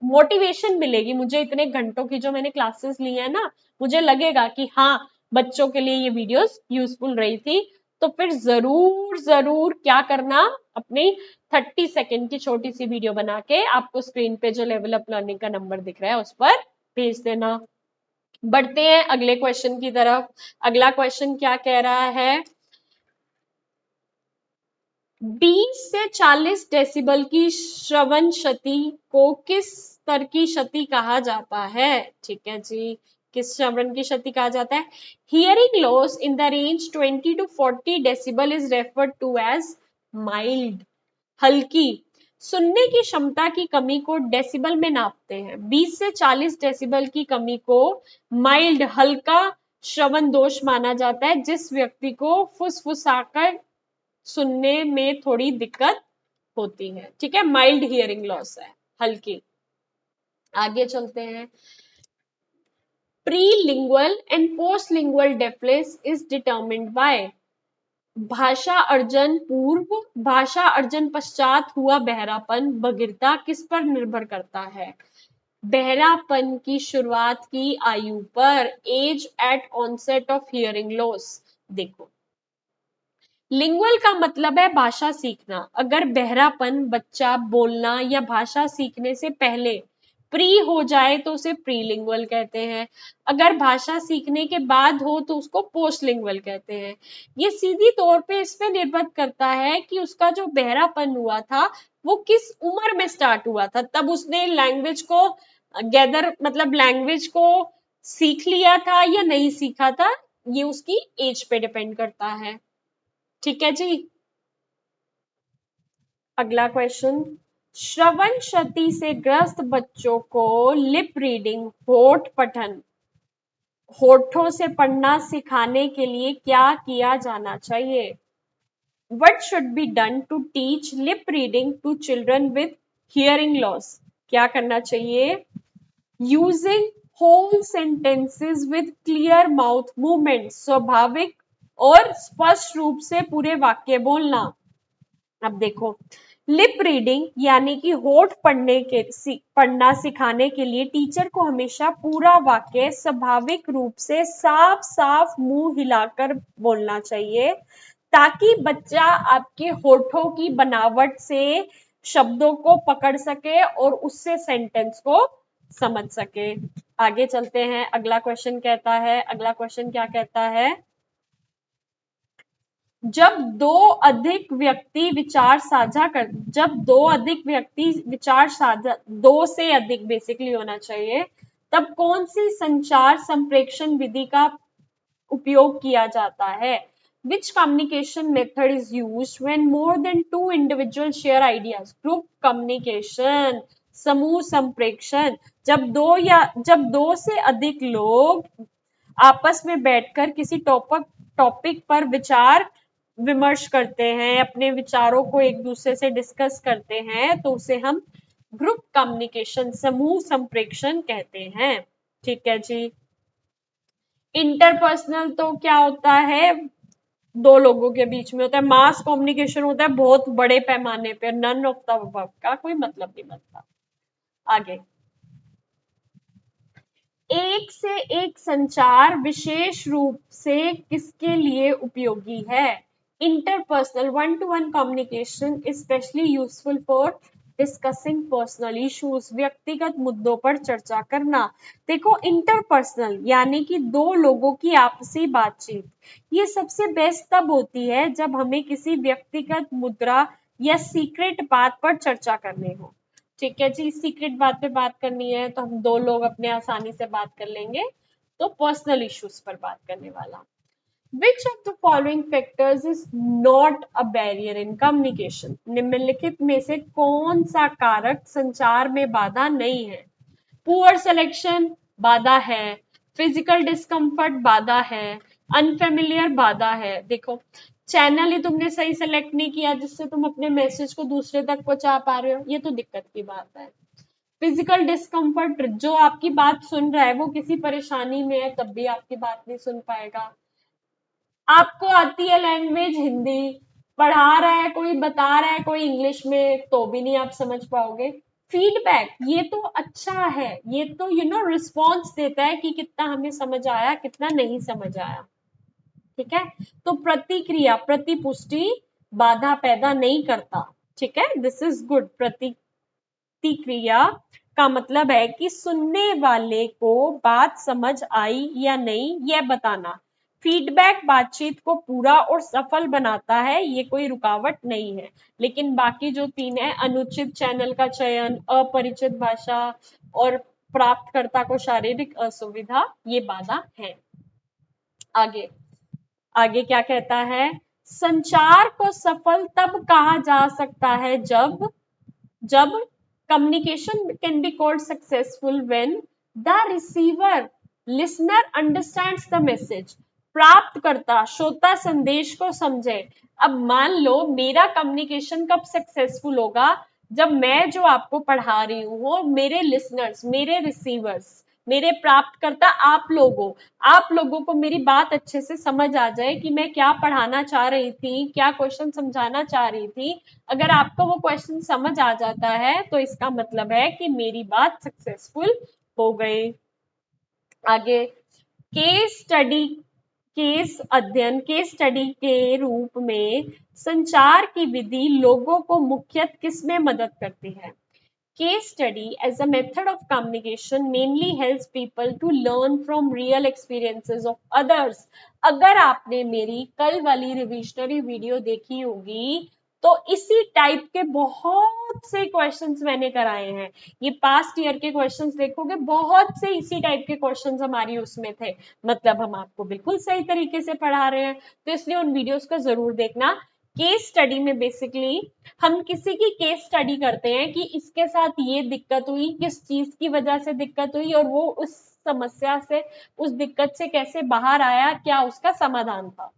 मोटिवेशन मिलेगी मुझे। इतने घंटों की जो मैंने क्लासेस ली है ना, मुझे लगेगा कि हाँ, बच्चों के लिए ये वीडियोस यूजफुल रही थी। तो फिर जरूर जरूर क्या करना, अपनी 30 सेकेंड की छोटी सी वीडियो बना के आपको स्क्रीन पे जो लेवल अप लर्निंग का नंबर दिख रहा है उस पर भेज देना। बढ़ते हैं अगले क्वेश्चन की तरफ। अगला क्वेश्चन क्या कह रहा है, 20 से 40 डेसिबल की श्रवण क्षति को किस स्तर की क्षति कहा जाता है? ठीक है जी, किस श्रवण की क्षति कहा जाता है? Hearing loss in the range 20 to 40 decibel is referred to as mild, हल्की। सुनने की क्षमता की कमी को डेसिबल में नापते हैं। 20 से 40 डेसिबल की कमी को माइल्ड, हल्का श्रवण दोष माना जाता है, जिस व्यक्ति को फुसफुसाकर सुनने में थोड़ी दिक्कत होती है। ठीक है, माइल्ड हियरिंग लॉस है, हल्की। आगे चलते हैं। Prelingual and postlingual deafness is determined by, भाषा अर्जन पूर्व, भाषा अर्जन पश्चात हुआ बहरापन, बधिरता किस पर निर्भर करता है? बहरापन की शुरुआत की आयु पर, age at onset of hearing loss. देखो, लिंगुअल का मतलब है भाषा सीखना। अगर बहरापन बच्चा बोलना या भाषा सीखने से पहले प्री हो जाए तो उसे प्रीलिंगुअल कहते हैं। अगर भाषा सीखने के बाद हो तो उसको पोस्टलिंगुअल कहते हैं। ये सीधी तौर पे इस पे निर्भर करता है कि उसका जो बहरापन हुआ था वो किस उम्र में स्टार्ट हुआ था, तब उसने लैंग्वेज को गैदर, मतलब लैंग्वेज को सीख लिया था या नहीं सीखा था, ये उसकी एज पे डिपेंड करता है। ठीक है जी। अगला क्वेश्चन, श्रवण क्षति से ग्रस्त बच्चों को लिप रीडिंग, होठ पठन, होठों से पढ़ना सिखाने के लिए क्या किया जाना चाहिए? What should be done to teach lip reading to children with hearing loss? क्या करना चाहिए? Using whole sentences with clear mouth movements, स्वाभाविक और स्पष्ट रूप से पूरे वाक्य बोलना। अब देखो, लिप रीडिंग यानी कि होठ पढ़ना सिखाने के लिए टीचर को हमेशा पूरा वाक्य स्वाभाविक रूप से साफ साफ मुंह हिलाकर बोलना चाहिए, ताकि बच्चा आपके होठों की बनावट से शब्दों को पकड़ सके और उससे सेंटेंस को समझ सके। आगे चलते हैं। अगला क्वेश्चन कहता है, अगला क्वेश्चन क्या कहता है, जब दो अधिक व्यक्ति विचार साझा कर, जब दो अधिक व्यक्ति विचार साझा, दो से अधिक बेसिकली होना चाहिए, तब कौन सी संचार संप्रेषण विधि का उपयोग किया जाता है? Which communication method is used when more than two individuals share ideas? Group communication, समूह संप्रेषण, जब दो से अधिक लोग आपस में बैठकर किसी टॉपिक पर विचार विमर्श करते हैं, अपने विचारों को एक दूसरे से डिस्कस करते हैं, तो उसे हम ग्रुप कम्युनिकेशन, समूह संप्रेषण कहते हैं। ठीक है जी। इंटरपर्सनल तो क्या होता है, दो लोगों के बीच में होता है। मास कम्युनिकेशन होता है बहुत बड़े पैमाने पर, नन ऑफ द अबव का कोई मतलब नहीं बनता। आगे, एक से एक संचार विशेष रूप से किसके लिए उपयोगी है? Interpersonal, one two one communication specially useful for discussing personal issues, व्यक्तिगत मुद्दों पर चर्चा करना। देखो, इंटरपर्सनल यानी कि दो लोगों की आपसी बातचीत, ये सबसे बेस्ट तब होती है जब हमें किसी व्यक्तिगत मुद्दा या सीक्रेट बात पर चर्चा करनी हो। ठीक है जी, सीक्रेट बात पे बात करनी है तो हम दो लोग अपने आसानी से बात कर लेंगे, तो पर्सनल इश्यूज पर बात करने वाला। विच of the following factors is not a barrier in communication? निम्नलिखित में से कौन सा कारक संचार में बाधा नहीं है? पुअर सिलेक्शन बाधा है, फिजिकल डिस्कम्फर्ट बाधा है, अनफेमिलियर बाधा है। देखो, चैनल ही तुमने सही सेलेक्ट नहीं किया जिससे तुम अपने मैसेज को दूसरे तक पहुंचा पा रहे हो, ये तो दिक्कत की बात है। फिजिकल डिस्कम्फर्ट, जो आपकी बात सुन रहा है वो किसी परेशानी में है तब भी आपकी बात नहीं सुन पाएगा। आपको आती है लैंग्वेज हिंदी, पढ़ा रहा है कोई, बता रहा है कोई इंग्लिश में, तो भी नहीं आप समझ पाओगे। फीडबैक, ये तो अच्छा है, ये तो रिस्पॉन्स देता है कि कितना हमें समझ आया, कितना नहीं समझ आया। ठीक है, तो प्रतिक्रिया, प्रतिपुष्टि बाधा पैदा नहीं करता। ठीक है, दिस इज गुड। प्रतिक्रिया का मतलब है कि सुनने वाले को बात समझ आई या नहीं यह बताना। फीडबैक बातचीत को पूरा और सफल बनाता है, ये कोई रुकावट नहीं है। लेकिन बाकी जो तीन है, अनुचित चैनल का चयन, अपरिचित भाषा और प्राप्तकर्ता को शारीरिक असुविधा, ये बाधा है। आगे आगे क्या कहता है, संचार को सफल तब कहा जा सकता है जब communication can be called successful when the receiver listener understands the message, प्राप्तकर्ता श्रोता संदेश को समझे। अब मान लो मेरा कम्युनिकेशन कब सक्सेसफुल होगा, जब मैं जो आपको पढ़ा रही हूँ वो मेरे लिसनर्स, मेरे रिसीवर्स, मेरे प्राप्तकर्ता आप लोगों को मेरी बात अच्छे से समझ आ जाए कि मैं क्या पढ़ाना चाह रही थी, क्या क्वेश्चन समझाना चाह रही थी। अगर आपको वो क्वेश्चन समझ आ जाता है तो इसका मतलब है कि मेरी बात सक्सेसफुल हो गई। आगे केस स्टडी, केस अध्ययन, केस स्टडी के रूप में संचार की विधि लोगों को मुख्यतः किसमें मदद करती है। Case study as a method of communication mainly helps people to learn from real experiences of others। अगर आपने मेरी कल वाली रिविजनरी वीडियो देखी होगी तो इसी टाइप के बहुत से क्वेश्चंस मैंने कराए हैं। ये पास्ट ईयर के क्वेश्चंस देखोगे, बहुत से इसी टाइप के क्वेश्चंस हमारी उसमें थे। मतलब हम आपको बिल्कुल सही तरीके से पढ़ा रहे हैं, तो इसलिए उन वीडियोस को जरूर देखना। केस स्टडी में बेसिकली हम किसी की केस स्टडी करते हैं कि इसके साथ ये दिक्कत हुई, किस चीज की वजह से दिक्कत हुई और वो उस समस्या से, उस दिक्कत से कैसे बाहर आया, क्या उसका समाधान था।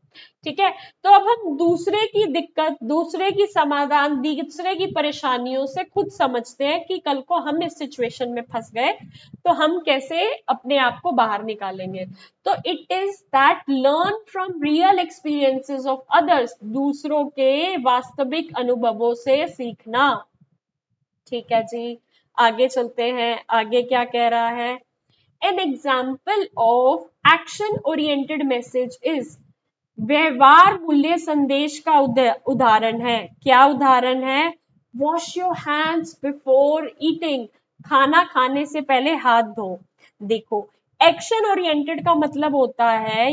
ठीक है, तो अब हम दूसरे की दिक्कत, दूसरे की समाधान, दूसरे की परेशानियों से खुद समझते हैं कि कल को हम इस सिचुएशन में फंस गए तो हम कैसे अपने आप को बाहर निकालेंगे। तो it is that learn from real experiences of others, दूसरों के वास्तविक अनुभवों से सीखना। ठीक है जी, आगे चलते हैं। आगे क्या कह रहा है, an example of action oriented message is, व्यवहार मूल्य संदेश का उदाहरण है। क्या उदाहरण है, wash your hands before eating, खाना खाने से पहले हाथ धो। देखो, एक्शन ओरिएंटेड का मतलब होता है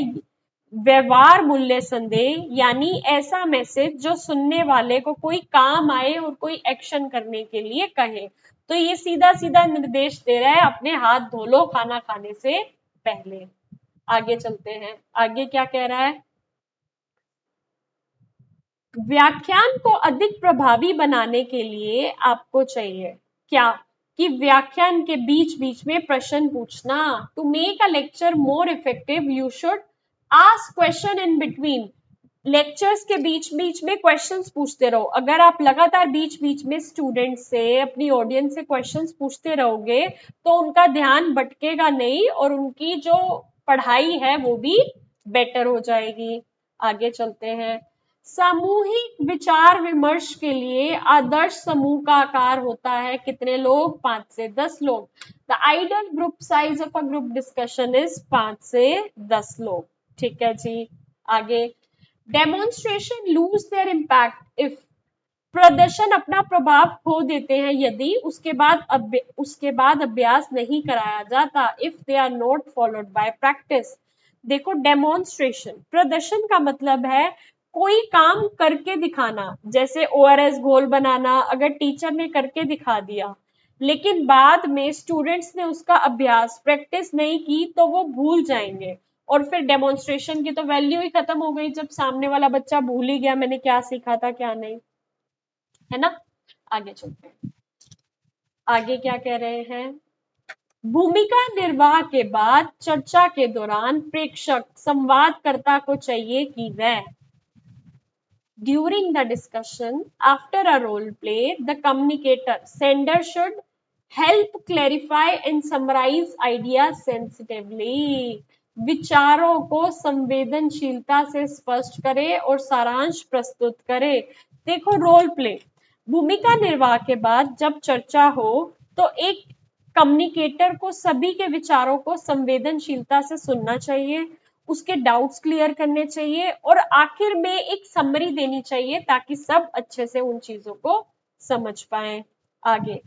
व्यवहार मूल्य संदेश, यानी ऐसा मैसेज जो सुनने वाले को कोई काम आए और कोई एक्शन करने के लिए कहे। तो ये सीधा सीधा निर्देश दे रहा है, अपने हाथ धो लो खाना खाने से पहले। आगे चलते हैं, आगे क्या कह रहा है, व्याख्यान को अधिक प्रभावी बनाने के लिए आपको चाहिए क्या, कि व्याख्यान के बीच बीच में प्रश्न पूछना। To make a lecture more effective you should ask question in between. Lectures के बीच बीच में क्वेश्चंस पूछते रहो। अगर आप लगातार बीच बीच में स्टूडेंट से, अपनी ऑडियंस से क्वेश्चंस पूछते रहोगे तो उनका ध्यान भटकेगा नहीं और उनकी जो पढ़ाई है वो भी बेटर हो जाएगी। आगे चलते हैं, सामूहिक विचार विमर्श के लिए आदर्श समूह का आकार होता है कितने लोग, 5 से 10 लोग। The ideal group size of a group discussion is 5 से 10 लोग। ठीक है जी, आगे demonstration lose their impact if, प्रदर्शन अपना प्रभाव खो देते हैं यदि उसके बाद अभ्यास नहीं कराया जाता। If they are not followed by practice. देखो, डेमोन्स्ट्रेशन, प्रदर्शन का मतलब है कोई काम करके दिखाना, जैसे ओआरएस घोल बनाना, अगर टीचर ने करके दिखा दिया लेकिन बाद में स्टूडेंट्स ने उसका अभ्यास, प्रैक्टिस नहीं की तो वो भूल जाएंगे और फिर डेमोन्स्ट्रेशन की तो वैल्यू ही खत्म हो गई जब सामने वाला बच्चा भूल ही गया मैंने क्या सीखा था क्या नहीं, है ना। आगे चलते हैं, आगे क्या कह रहे हैं, भूमिका निर्वाह के बाद चर्चा के दौरान प्रेक्षक संवादकर्ता को चाहिए कि वह, during the discussion after a role play the communicator sender should help clarify and summarise idea sensitively, विचारों को संवेदनशीलता से स्पष्ट करे और सारांश प्रस्तुत करे। देखो रोल प्ले, भूमिका निर्वाह के बाद जब चर्चा हो तो एक कम्युनिकेटर को सभी के विचारों को संवेदनशीलता से सुनना चाहिए, उसके डाउट्स क्लियर करने चाहिए और आखिर में एक समरी देनी चाहिए ताकि सब अच्छे से उन चीजों को समझ पाए। आगे,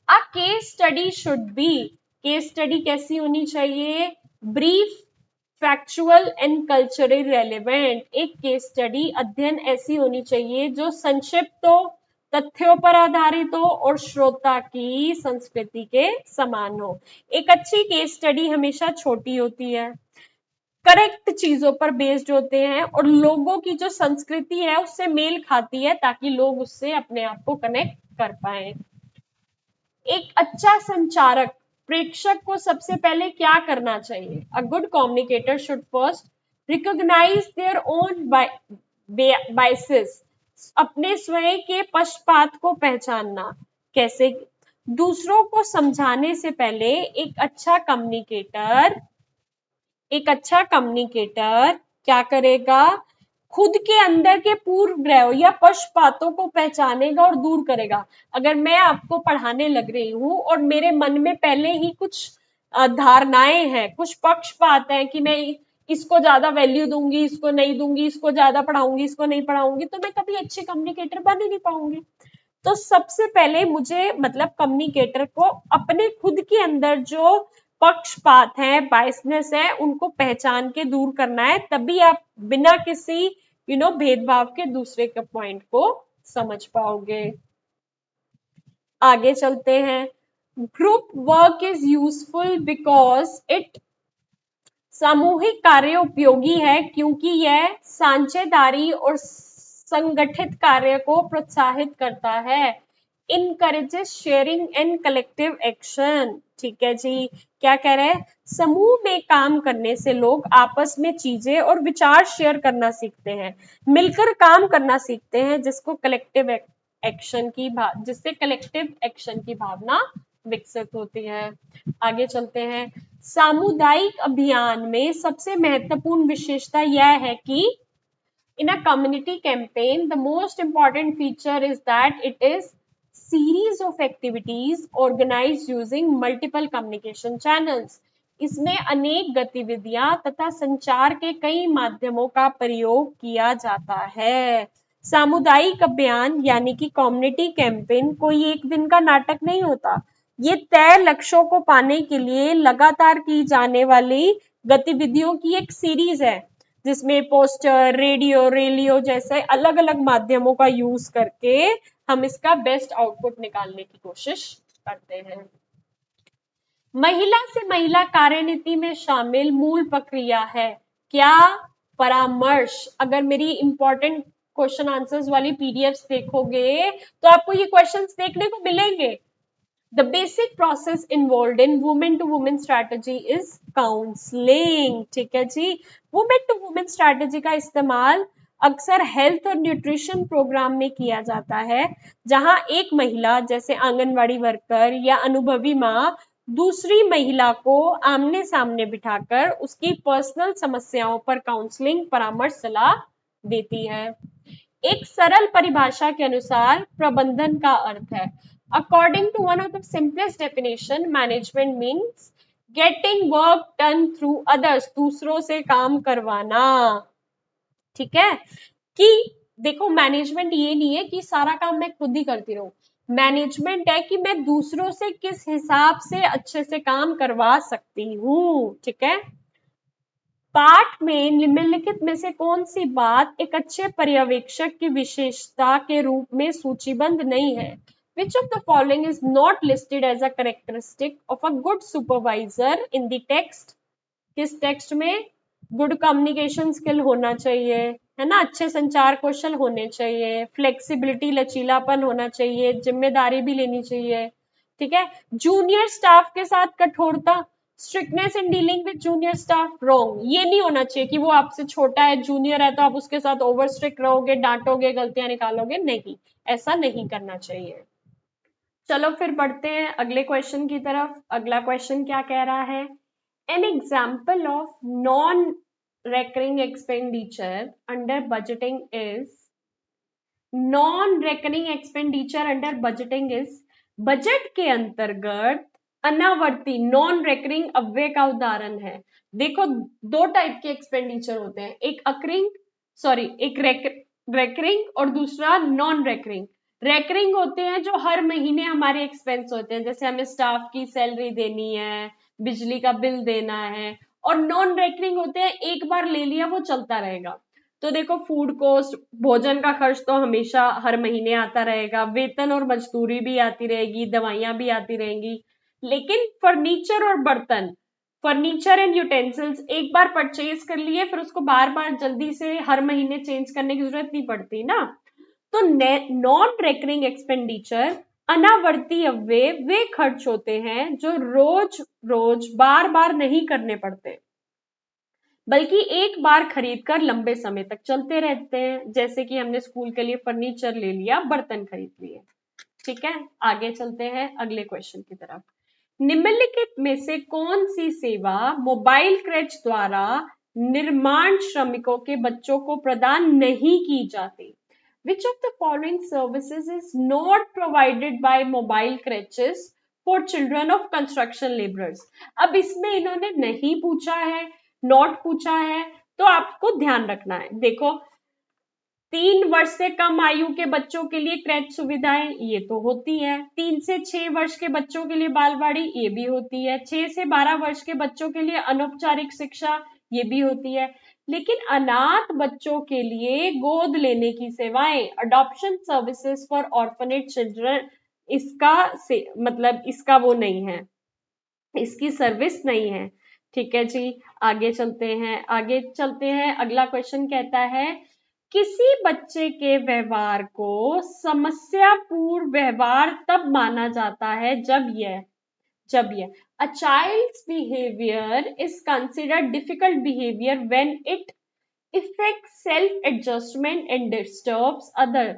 a case study should be, case study कैसी होनी चाहिए? Brief, factual and culturally relevant. एक केस स्टडी अध्ययन ऐसी होनी चाहिए जो संक्षिप्त हो, तथ्यों पर आधारित हो और श्रोता की संस्कृति के समान हो। एक अच्छी केस स्टडी हमेशा छोटी होती है, करेक्ट चीजों पर बेस्ड होते हैं और लोगों की जो संस्कृति है उससे मेल खाती है ताकि लोग उससे अपने आप को कनेक्ट कर पाए। एक अच्छा संचारक प्रेक्षक को सबसे पहले क्या करना चाहिए? A good communicator should first recognise their own biases, अपने स्वयं के पक्षपात को पहचानना। कैसे? दूसरों को समझाने से पहले एक अच्छा कम्युनिकेटर क्या करेगा? खुद के अंदर के पूर्वग्रह या पक्षपातों को पहचानेगा और दूर करेगा। अगर मैं आपको पढ़ाने लग रही हूं और मेरे मन में पहले ही कुछ धारणाएं हैं, कुछ पक्षपात है कि मैं इसको ज्यादा वैल्यू दूंगी, इसको नहीं दूंगी, इसको ज्यादा पढ़ाऊंगी, इसको नहीं पढ़ाऊंगी, तो मैं कभी अच्छी कम्युनिकेटर बन ही नहीं पाऊंगी। तो सबसे पहले मुझे मतलब कम्युनिकेटर को अपने खुद के अंदर जो पक्षपात है, बायसनेस है, उनको पहचान के दूर करना है, तभी आप बिना किसी भेदभाव के दूसरे के पॉइंट को समझ पाओगे। आगे चलते हैं। Group work is useful because it, सामूहिक कार्य उपयोगी है क्योंकि यह साझेदारी और संगठित कार्य को प्रोत्साहित करता है। Encourages sharing and collective action. ठीक है जी, क्या कह रहे हैं? समूह में काम करने से लोग आपस में चीजें और विचार शेयर करना सीखते हैं, मिलकर काम करना सीखते हैं, जिससे कलेक्टिव एक्शन की भावना विकसित होती है। आगे चलते हैं। सामुदायिक अभियान में सबसे महत्वपूर्ण विशेषता यह है कि in a community campaign the most important feature is that it is series of activities organized using multiple communication channels। इसमें अनेक गतिविधियां तथा संचार के कई माध्यमों का प्रयोग किया जाता है। सामुदायिक अभियान यानी कि कम्युनिटी कैंपेन कोई एक दिन का नाटक नहीं होता, ये तय लक्ष्यों को पाने के लिए लगातार की जाने वाली गतिविधियों की एक सीरीज है, जिसमें पोस्टर, रेडियो, रेलियो जैसे अलग अलग माध्यमों का यूज करके हम इसका बेस्ट आउटपुट निकालने की कोशिश करते हैं। महिला से महिला कार्यनीति में शामिल मूल प्रक्रिया है क्या? परामर्श। अगर मेरी इंपॉर्टेंट क्वेश्चन आंसर्स वाली पीडीएफ्स देखोगे तो आपको ये क्वेश्चंस देखने को मिलेंगे। The basic process involved in women to women strategy is counseling। ठीक है जी, women to women strategy का इस्तेमाल अक्सर हेल्थ और न्यूट्रिशन प्रोग्राम में किया जाता है, जहां एक महिला जैसे आंगनवाड़ी वर्कर या अनुभवी माँ दूसरी महिला को आमने सामने बिठाकर उसकी पर्सनल समस्याओं पर काउंसलिंग, परामर्श, सलाह देती है। एक सरल परिभाषा के अनुसार प्रबंधन का अर्थ है, according to one of the simplest definition, management means getting work done through others, दूसरों से काम करवाना। ठीक है, कि देखो मैनेजमेंट ये नहीं है कि सारा काम मैं खुद ही करती रहूं, मैनेजमेंट है कि मैं दूसरों से किस हिसाब से अच्छे से काम करवा सकती हूँ। ठीक है, पाठ में निम्नलिखित में से कौन सी बात एक अच्छे पर्यवेक्षक की विशेषता के रूप में सूचीबद्ध नहीं है? Which of the following is not listed as a characteristic of a good supervisor in the text? किस टेक्स्ट में? गुड कम्युनिकेशन स्किल होना चाहिए, है ना, अच्छे संचार कौशल होने चाहिए, फ्लेक्सिबिलिटी, लचीलापन होना चाहिए, जिम्मेदारी भी लेनी चाहिए। ठीक है, जूनियर स्टाफ के साथ कठोरता, strictness in dealing with junior staff, wrong. ये नहीं होना चाहिए कि वो आपसे छोटा है, जूनियर है, तो आप उसके साथ ओवर स्ट्रिक्ट रहोगे, डांटोगे, गलतियां निकालोगे, नहीं, ऐसा नहीं करना चाहिए। चलो फिर बढ़ते हैं अगले क्वेश्चन की तरफ। अगला क्वेश्चन क्या कह रहा है? An example of non recurring expenditure under budgeting is, non recurring expenditure under budgeting is, budget के अंतर्गत अनावर्ती नॉन रेकरिंग अव्यय का उदाहरण है। देखो, दो टाइप के एक्सपेंडिचर होते हैं, एक अकरिंग एक रेकरिंग और दूसरा नॉन रेकरिंग। रेकरिंग होते हैं जो हर महीने हमारे एक्सपेंस होते हैं, जैसे हमें स्टाफ की सैलरी देनी है, बिजली का बिल देना है। और नॉन रेकरिंग होते हैं एक बार ले लिया वो चलता रहेगा। तो देखो, फूड कॉस्ट, भोजन का खर्च तो हमेशा हर महीने आता रहेगा, वेतन और मजदूरी भी आती रहेगी, दवाइयां भी आती रहेंगी। लेकिन फर्नीचर और बर्तन, फर्नीचर एंड यूटेंसिल्स एक बार परचेज कर लिए, फिर उसको बार बार जल्दी से हर महीने चेंज करने की जरूरत नहीं पड़ती ना। तो नॉन रेकरिंग एक्सपेंडिचर अनावर्ती अव्यय वे खर्च होते हैं जो रोज रोज बार बार नहीं करने पड़ते, बल्कि एक बार खरीद कर लंबे समय तक चलते रहते हैं, जैसे कि हमने स्कूल के लिए फर्नीचर ले लिया, बर्तन खरीद लिए। ठीक है, आगे चलते हैं अगले क्वेश्चन की तरफ। निम्नलिखित में से कौन सी सेवा मोबाइल क्रच द्वारा निर्माण श्रमिकों के बच्चों को प्रदान नहीं की जाती? Which of the following services is not provided by mobile crutches for children of construction laborers? अब इसमें इन्होंने नहीं पूछा है, नॉट पूछा है, तो आपको ध्यान रखना है। देखो, 3 वर्ष से कम आयु के बच्चों के लिए क्रैच सुविधाएं ये तो होती है, 3 से 6 वर्ष के बच्चों के लिए बालवाड़ी ये भी होती है, 6 से 12 वर्ष के बच्चों के लिए अनौपचारिक शिक्षा ये भी होती है। लेकिन अनाथ बच्चों के लिए गोद लेने की सेवाएं, adoption services for orphanage children, इसका वो नहीं है, इसकी सर्विस नहीं है। ठीक है जी, आगे चलते हैं। अगला क्वेश्चन कहता है, किसी बच्चे के व्यवहार को समस्यापूर्ण व्यवहार तब माना जाता है जब यह a child's behavior is considered difficult behavior when it affects self adjustment and disturbs other,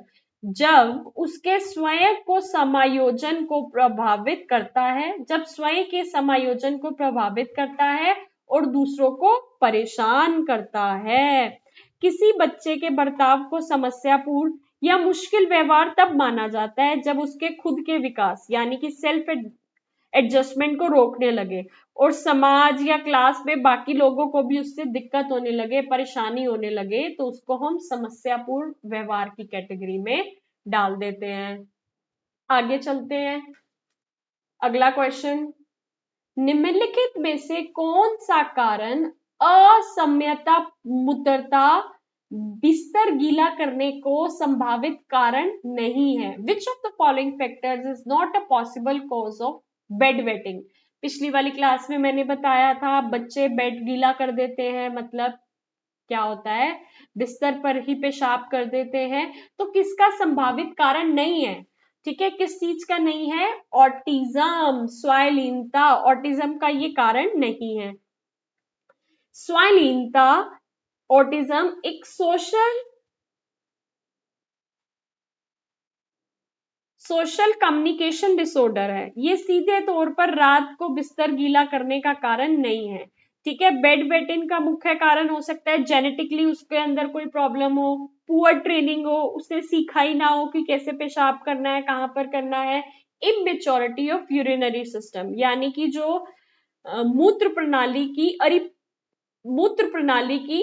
जब उसके स्वयं को समायोजन को प्रभावित करता है, जब स्वयं के समायोजन को प्रभावित करता है और दूसरों को परेशान करता है। किसी बच्चे के बर्ताव को समस्यापूर्ण या मुश्किल व्यवहार तब माना जाता है जब उसके खुद के विकास यानी कि सेल्फ एडजस्टमेंट को रोकने लगे और समाज या क्लास में बाकी लोगों को भी उससे दिक्कत होने लगे, परेशानी होने लगे, तो उसको हम समस्यापूर्ण व्यवहार की कैटेगरी में डाल देते हैं। आगे चलते हैं, अगला क्वेश्चन, निम्नलिखित में से कौन सा कारण असमयता मूत्रता बिस्तर गीला करने को संभावित कारण नहीं है? Which of the following factors is not a possible cause of bed wetting? पिछली वाली क्लास में मैंने बताया था, बच्चे बेड गीला कर देते हैं, मतलब क्या होता है, बिस्तर पर ही पेशाब कर देते हैं। तो किसका संभावित कारण नहीं है? ठीक है, किस चीज का नहीं है? ऑटिज्म, स्वायलीनता, ऑटिज्म का ये कारण नहीं है। स्वायलीनता, ऑटिज्म एक सोशल कम्युनिकेशन डिसऑर्डर है। ये सीधे तौर पर रात को बिस्तर गीला करने का कारण नहीं है। ठीक है, बेड वेटिंग का मुख्य कारण हो सकता है जेनेटिकली उसके अंदर कोई प्रॉब्लम हो, पुअर ट्रेनिंग हो, उसे सीखा ही ना हो कि कैसे पेशाब करना है, कहां पर करना है, इमेच्योरिटी ऑफ यूरिनरी सिस्टम, यानी कि जो मूत्र प्रणाली की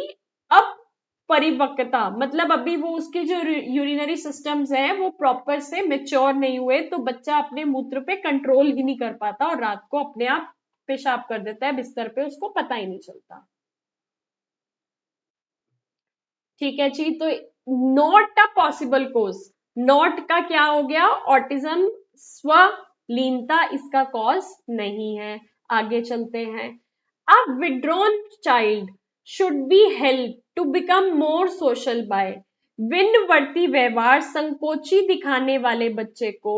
अपरिपक्वता, मतलब अभी वो उसके जो यूरिनरी सिस्टम्स हैं वो प्रॉपर से मेच्योर नहीं हुए, तो बच्चा अपने मूत्र पे कंट्रोल ही नहीं कर पाता और रात को अपने आप पेशाब कर देता है बिस्तर पे, उसको पता ही नहीं चलता। ठीक है जी, तो not a possible cause, not का क्या हो गया? ऑटिज्म, स्वलीनता इसका कॉज नहीं है। आगे चलते हैं, a withdrawn child should be help to become more social by, विनवर्ती व्यवहार संकोची दिखाने वाले बच्चे को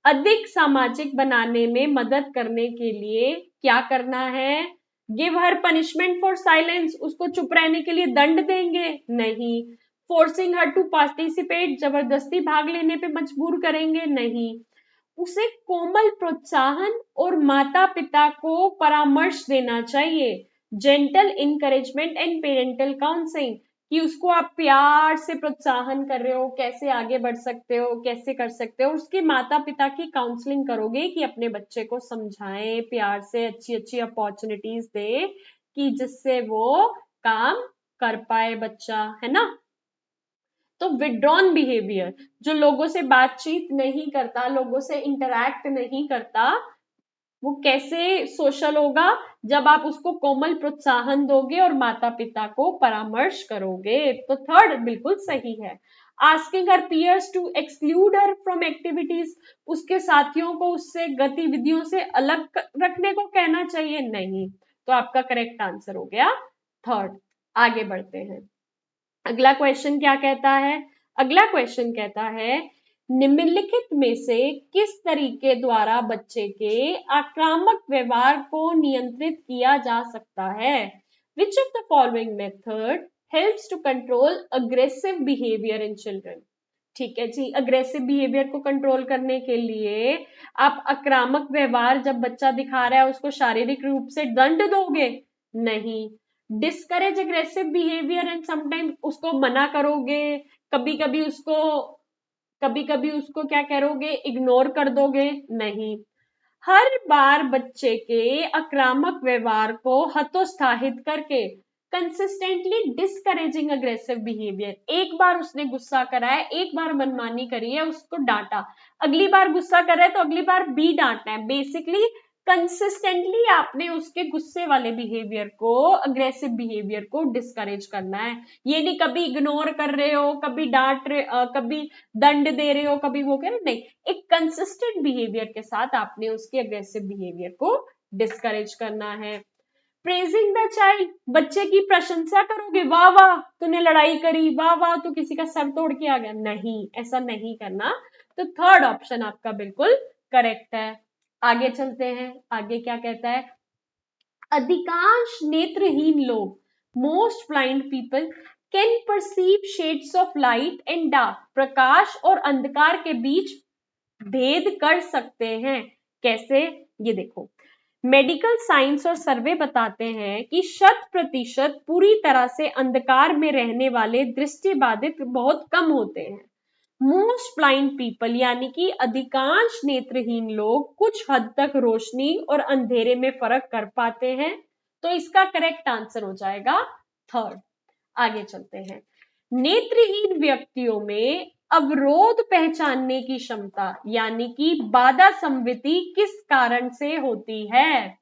अधिक सामाजिक बनाने में मदद करने के लिए क्या करना है? Give her punishment for silence, उसको चुप रहने के लिए दंड देंगे? नहीं। फोर्सिंग हर टू पार्टिसिपेट, जबरदस्ती भाग लेने पे मजबूर करेंगे? नहीं। उसे कोमल प्रोत्साहन और माता पिता को परामर्श देना चाहिए। Gentle encouragement and parental counselling, कि उसको आप प्यार से प्रोत्साहन कर रहे हो, कैसे आगे बढ़ सकते हो, कैसे कर सकते हो, उसके माता पिता की काउंसलिंग करोगे कि अपने बच्चे को समझाएं प्यार से, अच्छी अच्छी अपॉर्चुनिटीज दे कि जिससे वो काम कर पाए बच्चा, है ना। तो विड्रॉन बिहेवियर, जो लोगों से बातचीत नहीं करता, लोगों से इंटरैक्ट नहीं करता, वो कैसे सोशल होगा, जब आप उसको कोमल प्रोत्साहन दोगे और माता पिता को परामर्श करोगे। तो थर्ड बिल्कुल सही है। Asking her peers to exclude her from activities, उसके साथियों को उससे गतिविधियों से अलग रखने को कहना चाहिए, नहीं। तो आपका करेक्ट आंसर हो गया थर्ड। आगे बढ़ते हैं। अगला क्वेश्चन क्या कहता है? अगला क्वेश्चन कहता है, निम्नलिखित में से किस तरीके द्वारा बच्चे के आक्रामक व्यवहार को नियंत्रित किया जा सकता है? Which of the following method helps to control aggressive behavior in children? ठीक है जी, अग्रेसिव बिहेवियर को कंट्रोल करने के लिए आप आक्रामक व्यवहार जब बच्चा दिखा रहा है उसको शारीरिक रूप से दंड दोगे? नहीं। Discourage aggressive behaviour and sometime उसको मना करोगे, कभी कभी उसको क्या करोगे, इग्नोर कर दोगे? नहीं। हर बार बच्चे के आक्रामक व्यवहार को हतोत्साहित करके, कंसिस्टेंटली डिस्करेजिंग अग्रेसिव बिहेवियर, एक बार उसने गुस्सा करा है, एक बार मनमानी करी है, उसको डांटा, अगली बार गुस्सा कर रहा है तो अगली बार भी डांटना है। बेसिकली कंसिस्टेंटली आपने उसके गुस्से वाले बिहेवियर को, अग्रेसिव बिहेवियर को डिस्करेज करना है। ये नहीं कभी इग्नोर कर रहे हो, कभी डांट रहे, कभी दंड दे रहे हो, कभी वो कर रहे, नहीं। एक कंसिस्टेंट बिहेवियर के साथ आपने उसके अग्रेसिव बिहेवियर को डिस्करेज करना है। प्रेजिंग द चाइल्ड, बच्चे की प्रशंसा करोगे, वाह वाह तूने लड़ाई करी, वाह वाह तू किसी का सर तोड़ के आ गया, नहीं, ऐसा नहीं करना। तो थर्ड ऑप्शन आपका बिल्कुल करेक्ट है। आगे चलते हैं, आगे क्या कहता है? अधिकांश नेत्रहीन लोग, most blind people can perceive shades of light and dark, प्रकाश और अंधकार के बीच भेद कर सकते हैं। कैसे? ये देखो, मेडिकल साइंस और सर्वे बताते हैं कि 100% पूरी तरह से अंधकार में रहने वाले दृष्टिबाधित बहुत कम होते हैं। मोस्ट ब्लाइंड पीपल यानी कि अधिकांश नेत्रहीन लोग कुछ हद तक रोशनी और अंधेरे में फर्क कर पाते हैं। तो इसका करेक्ट आंसर हो जाएगा थर्ड। आगे चलते हैं। नेत्रहीन व्यक्तियों में अवरोध पहचानने की क्षमता यानी कि बाधा संविति किस कारण से होती है?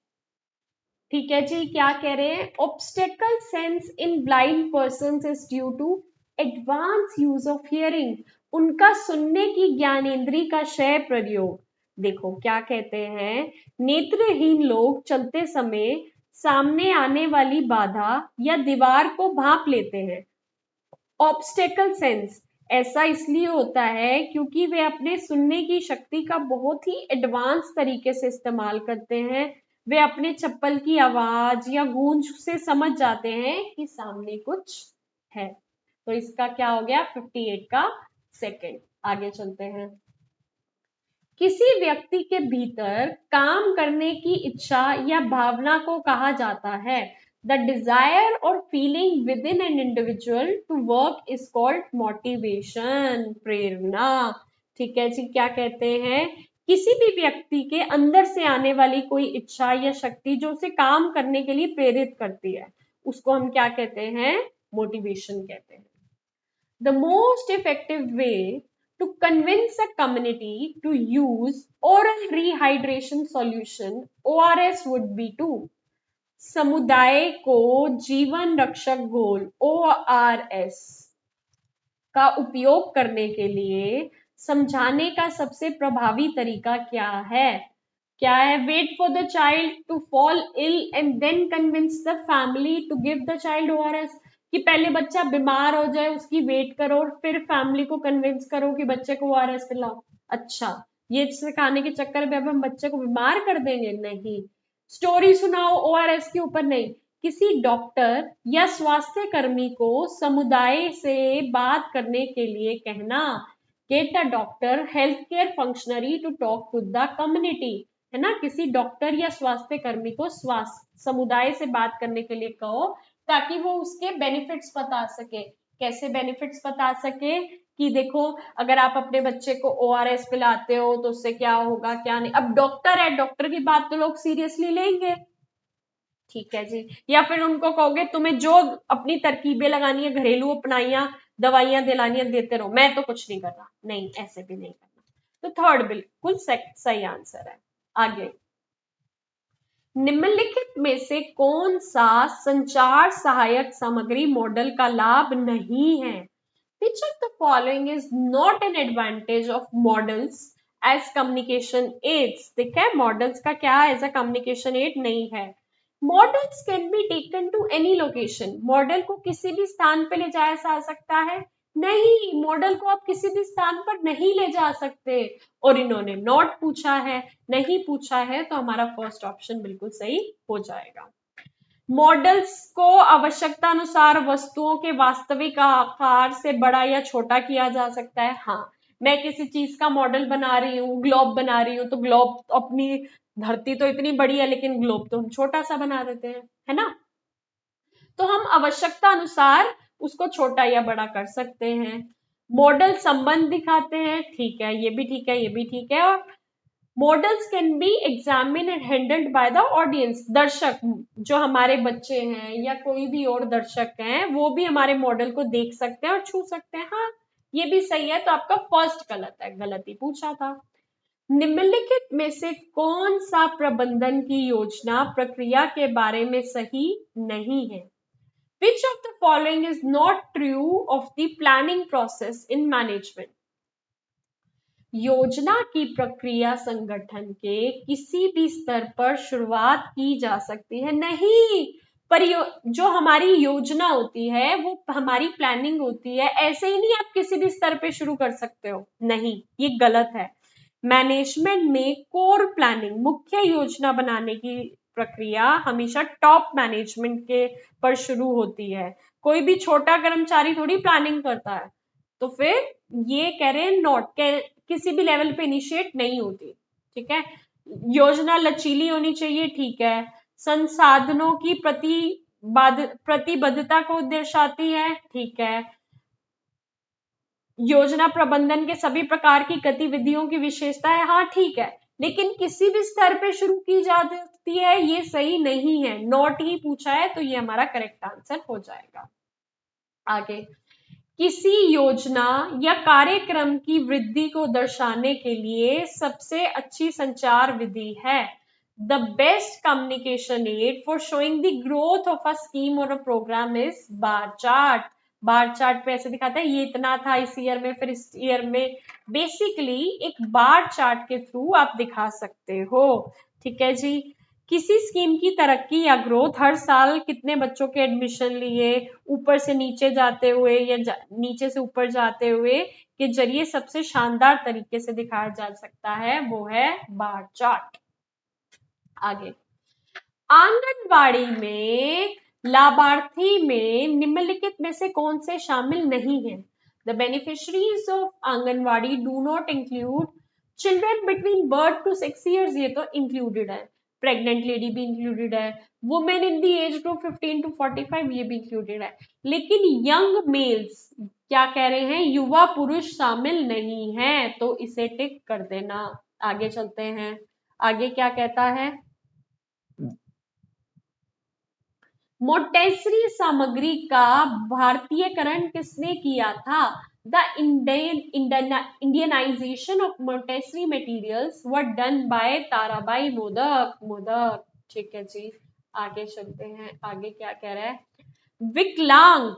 ठीक है जी, क्या कह रहे हैं? Obstacle sense in blind person is due to advance use of hearing, उनका सुनने की ज्ञानेंद्री का क्षय प्रयोग। देखो क्या कहते हैं, नेत्रहीन लोग चलते समय सामने आने वाली बाधा या दीवार को भांप लेते हैं। ऑब्स्टेकल सेंस ऐसा इसलिए होता है क्योंकि वे अपने सुनने की शक्ति का बहुत ही एडवांस तरीके से इस्तेमाल करते हैं। वे अपने चप्पल की आवाज या गूंज से समझ जाते हैं कि सामने कुछ है। तो इसका क्या हो गया? 58 का सेकंड। आगे चलते हैं। किसी व्यक्ति के भीतर काम करने की इच्छा या भावना को कहा जाता है द डिजायर और feeling within an individual to work is called motivation, प्रेरणा। ठीक है जी, क्या कहते हैं? किसी भी व्यक्ति के अंदर से आने वाली कोई इच्छा या शक्ति जो उसे काम करने के लिए प्रेरित करती है, उसको हम क्या कहते हैं? मोटिवेशन कहते हैं। The most effective way to convince a community to use oral rehydration solution ORS would be to समुदाय को जीवन रक्षक घोल ORS का उपयोग करने के लिए समझाने का सबसे प्रभावी तरीका क्या है? क्या है? Wait for the child to fall ill and then convince the family to give the child ORS, कि पहले बच्चा बीमार हो जाए उसकी वेट करो और फिर फैमिली को कन्विंस करो कि बच्चे को ORS पिलाओ। अच्छा, ये सिखाने के चक्कर में अब हम बच्चे को बीमार कर देंगे? नहीं। स्टोरी सुनाओ ORS के ऊपर? नहीं। किसी डॉक्टर या स्वास्थ्य कर्मी को समुदाय से बात करने के लिए कहना get the doctor health care functionary to talk to the community, है ना, किसी डॉक्टर या स्वास्थ्य कर्मी को स्वास्थ्य समुदाय से बात करने के लिए कहो ताकि वो उसके बेनिफिट्स बता सके। कैसे बेनिफिट्स बता सके कि देखो अगर आप अपने बच्चे को ORS पिलाते हो तो उससे क्या होगा क्या नहीं। अब डॉक्टर है, डॉक्टर की बात तो लोग सीरियसली लेंगे, ठीक है जी। या फिर उनको कहोगे तुम्हें जो अपनी तरकीबें लगानी है, घरेलू अपनाइयां, दवाइयां दिलानी है देते रहो, मैं तो कुछ नहीं कर रहा, नहीं ऐसे भी नहीं करना। तो थर्ड बिल्कुल सही आंसर है। आगे, निम्नलिखित में से कौन सा संचार सहायक सामग्री मॉडल का लाभ नहीं है? Which of the following is not an advantage of models as communication aids? देखा है मॉडल्स का क्या एज अ कम्युनिकेशन एड नहीं है। Models can be taken to any location, model को किसी भी स्थान पे ले जाया जा सकता है? नहीं, मॉडल को आप किसी भी स्थान पर नहीं ले जा सकते। और इन्होंने नॉट पूछा है, नहीं पूछा है, तो हमारा फर्स्ट ऑप्शन बिल्कुल सही हो जाएगा। मॉडल्स को आवश्यकता अनुसार वस्तुओं के वास्तविक आकार से बड़ा या छोटा किया जा सकता है। हाँ, मैं किसी चीज का मॉडल बना रही हूँ, ग्लोब बना रही हूँ, तो ग्लोब अपनी धरती तो इतनी बड़ी है लेकिन ग्लोब तो हम छोटा सा बना देते हैं, है ना। तो हम आवश्यकता अनुसार उसको छोटा या बड़ा कर सकते हैं। मॉडल संबंध दिखाते हैं, ठीक है, ये भी ठीक है, ये भी ठीक है। और models can B examine and handled by the audience, दर्शक जो हमारे बच्चे हैं या कोई भी और दर्शक हैं वो भी हमारे मॉडल को देख सकते हैं और छू सकते हैं। हाँ, ये भी सही है, तो आपका फर्स्ट गलत है, गलत ही पूछा था। निम्नलिखित में से कौन सा प्रबंधन की योजना प्रक्रिया के बारे में सही नहीं है? Which of the following is not true of the planning process in management? योजना की प्रक्रिया संगठन के किसी भी स्तर पर शुरुआत की जा सकती है? नहीं, पर जो हमारी योजना होती है वो हमारी प्लानिंग होती है, ऐसे ही नहीं आप किसी भी स्तर पे शुरू कर सकते हो, नहीं, ये गलत है। मैनेजमेंट में कोर प्लानिंग, मुख्य योजना बनाने की प्रक्रिया हमेशा टॉप मैनेजमेंट के पर शुरू होती है। कोई भी छोटा कर्मचारी थोड़ी प्लानिंग करता है। तो फिर ये कह रहे हैं नॉट, किसी भी लेवल पे इनिशिएट नहीं होती, ठीक है। योजना लचीली होनी चाहिए, ठीक है। संसाधनों की प्रतिबद्धता को दर्शाती है, ठीक है। योजना प्रबंधन के सभी प्रकार की गतिविधियों की विशेषता है, हाँ ठीक है। लेकिन किसी भी स्तर पे शुरू की जा सकती है, ये सही नहीं है, नॉट ही पूछा है, तो ये हमारा करेक्ट आंसर हो जाएगा। आगे, किसी योजना या कार्यक्रम की वृद्धि को दर्शाने के लिए सबसे अच्छी संचार विधि है? The best communication aid for showing the growth of a scheme और a programme is bar chart. Bar chart पे ऐसे दिखाता है ये इतना था इस ईयर में, फिर इस ईयर में, बेसिकली एक बार चार्ट के थ्रू आप दिखा सकते हो, ठीक है जी। किसी स्कीम की तरक्की या ग्रोथ हर साल कितने बच्चों के एडमिशन लिए, ऊपर से नीचे जाते हुए या नीचे से ऊपर जाते हुए के जरिए सबसे शानदार तरीके से दिखाया जा सकता है, वो है बार चार्ट। आगे, आंगनवाड़ी में लाभार्थी में निम्नलिखित में से कौन से शामिल नहीं है? The beneficiaries of anganwadi do not include children between birth to 6 years, ये तो इंक्लूडेड है। प्रेग्नेंट लेडी भी इंक्लूडेड है। Women in the age group 15 to 45, ये भी इंक्लूडेड है। लेकिन यंग मेल्स क्या कह रहे हैं? युवा पुरुष शामिल नहीं है, तो इसे टिक कर देना। आगे चलते हैं, आगे क्या कहता है? मोटेसरी सामग्री का भारतीयकरण किसने किया था? The Indianization of Montessori materials were done by Tarabai Modak. Modak, ठीक है जी। आगे चलते हैं, आगे क्या कह रहा है? विकलांग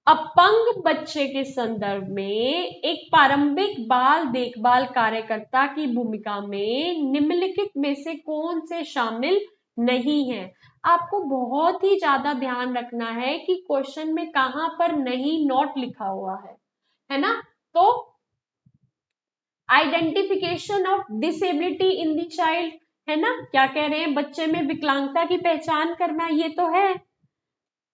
अपंग बच्चे के संदर्भ में एक प्रारंभिक बाल देखभाल कार्यकर्ता की भूमिका में निम्नलिखित में से कौन से शामिल नहीं है? आपको बहुत ही ज्यादा ध्यान रखना है कि क्वेश्चन में कहां पर नहीं नॉट लिखा हुआ है ना। तो identification of disability in the child, है ना, क्या कह रहे हैं? बच्चे में विकलांगता की पहचान करना, ये तो है।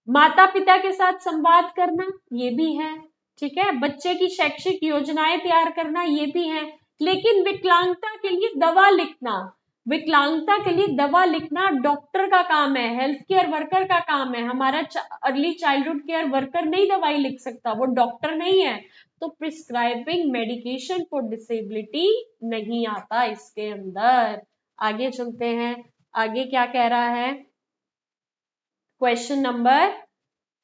माता पिता के साथ संवाद करना, ये भी है। ठीक है, बच्चे की शैक्षिक योजनाएं तैयार करना ये भी है। लेकिन विकलांगता के लिए दवा लिखना, विकलांगता के लिए दवा लिखना डॉक्टर का काम है, हेल्थ केयर वर्कर का काम है। हमारा अर्ली चाइल्डहुड केयर वर्कर नहीं दवाई लिख सकता, वो डॉक्टर नहीं है। तो प्रिस्क्राइबिंग मेडिकेशन फॉर डिसेबिलिटी नहीं आता इसके अंदर। आगे चलते हैं, आगे क्या कह रहा है, क्वेश्चन नंबर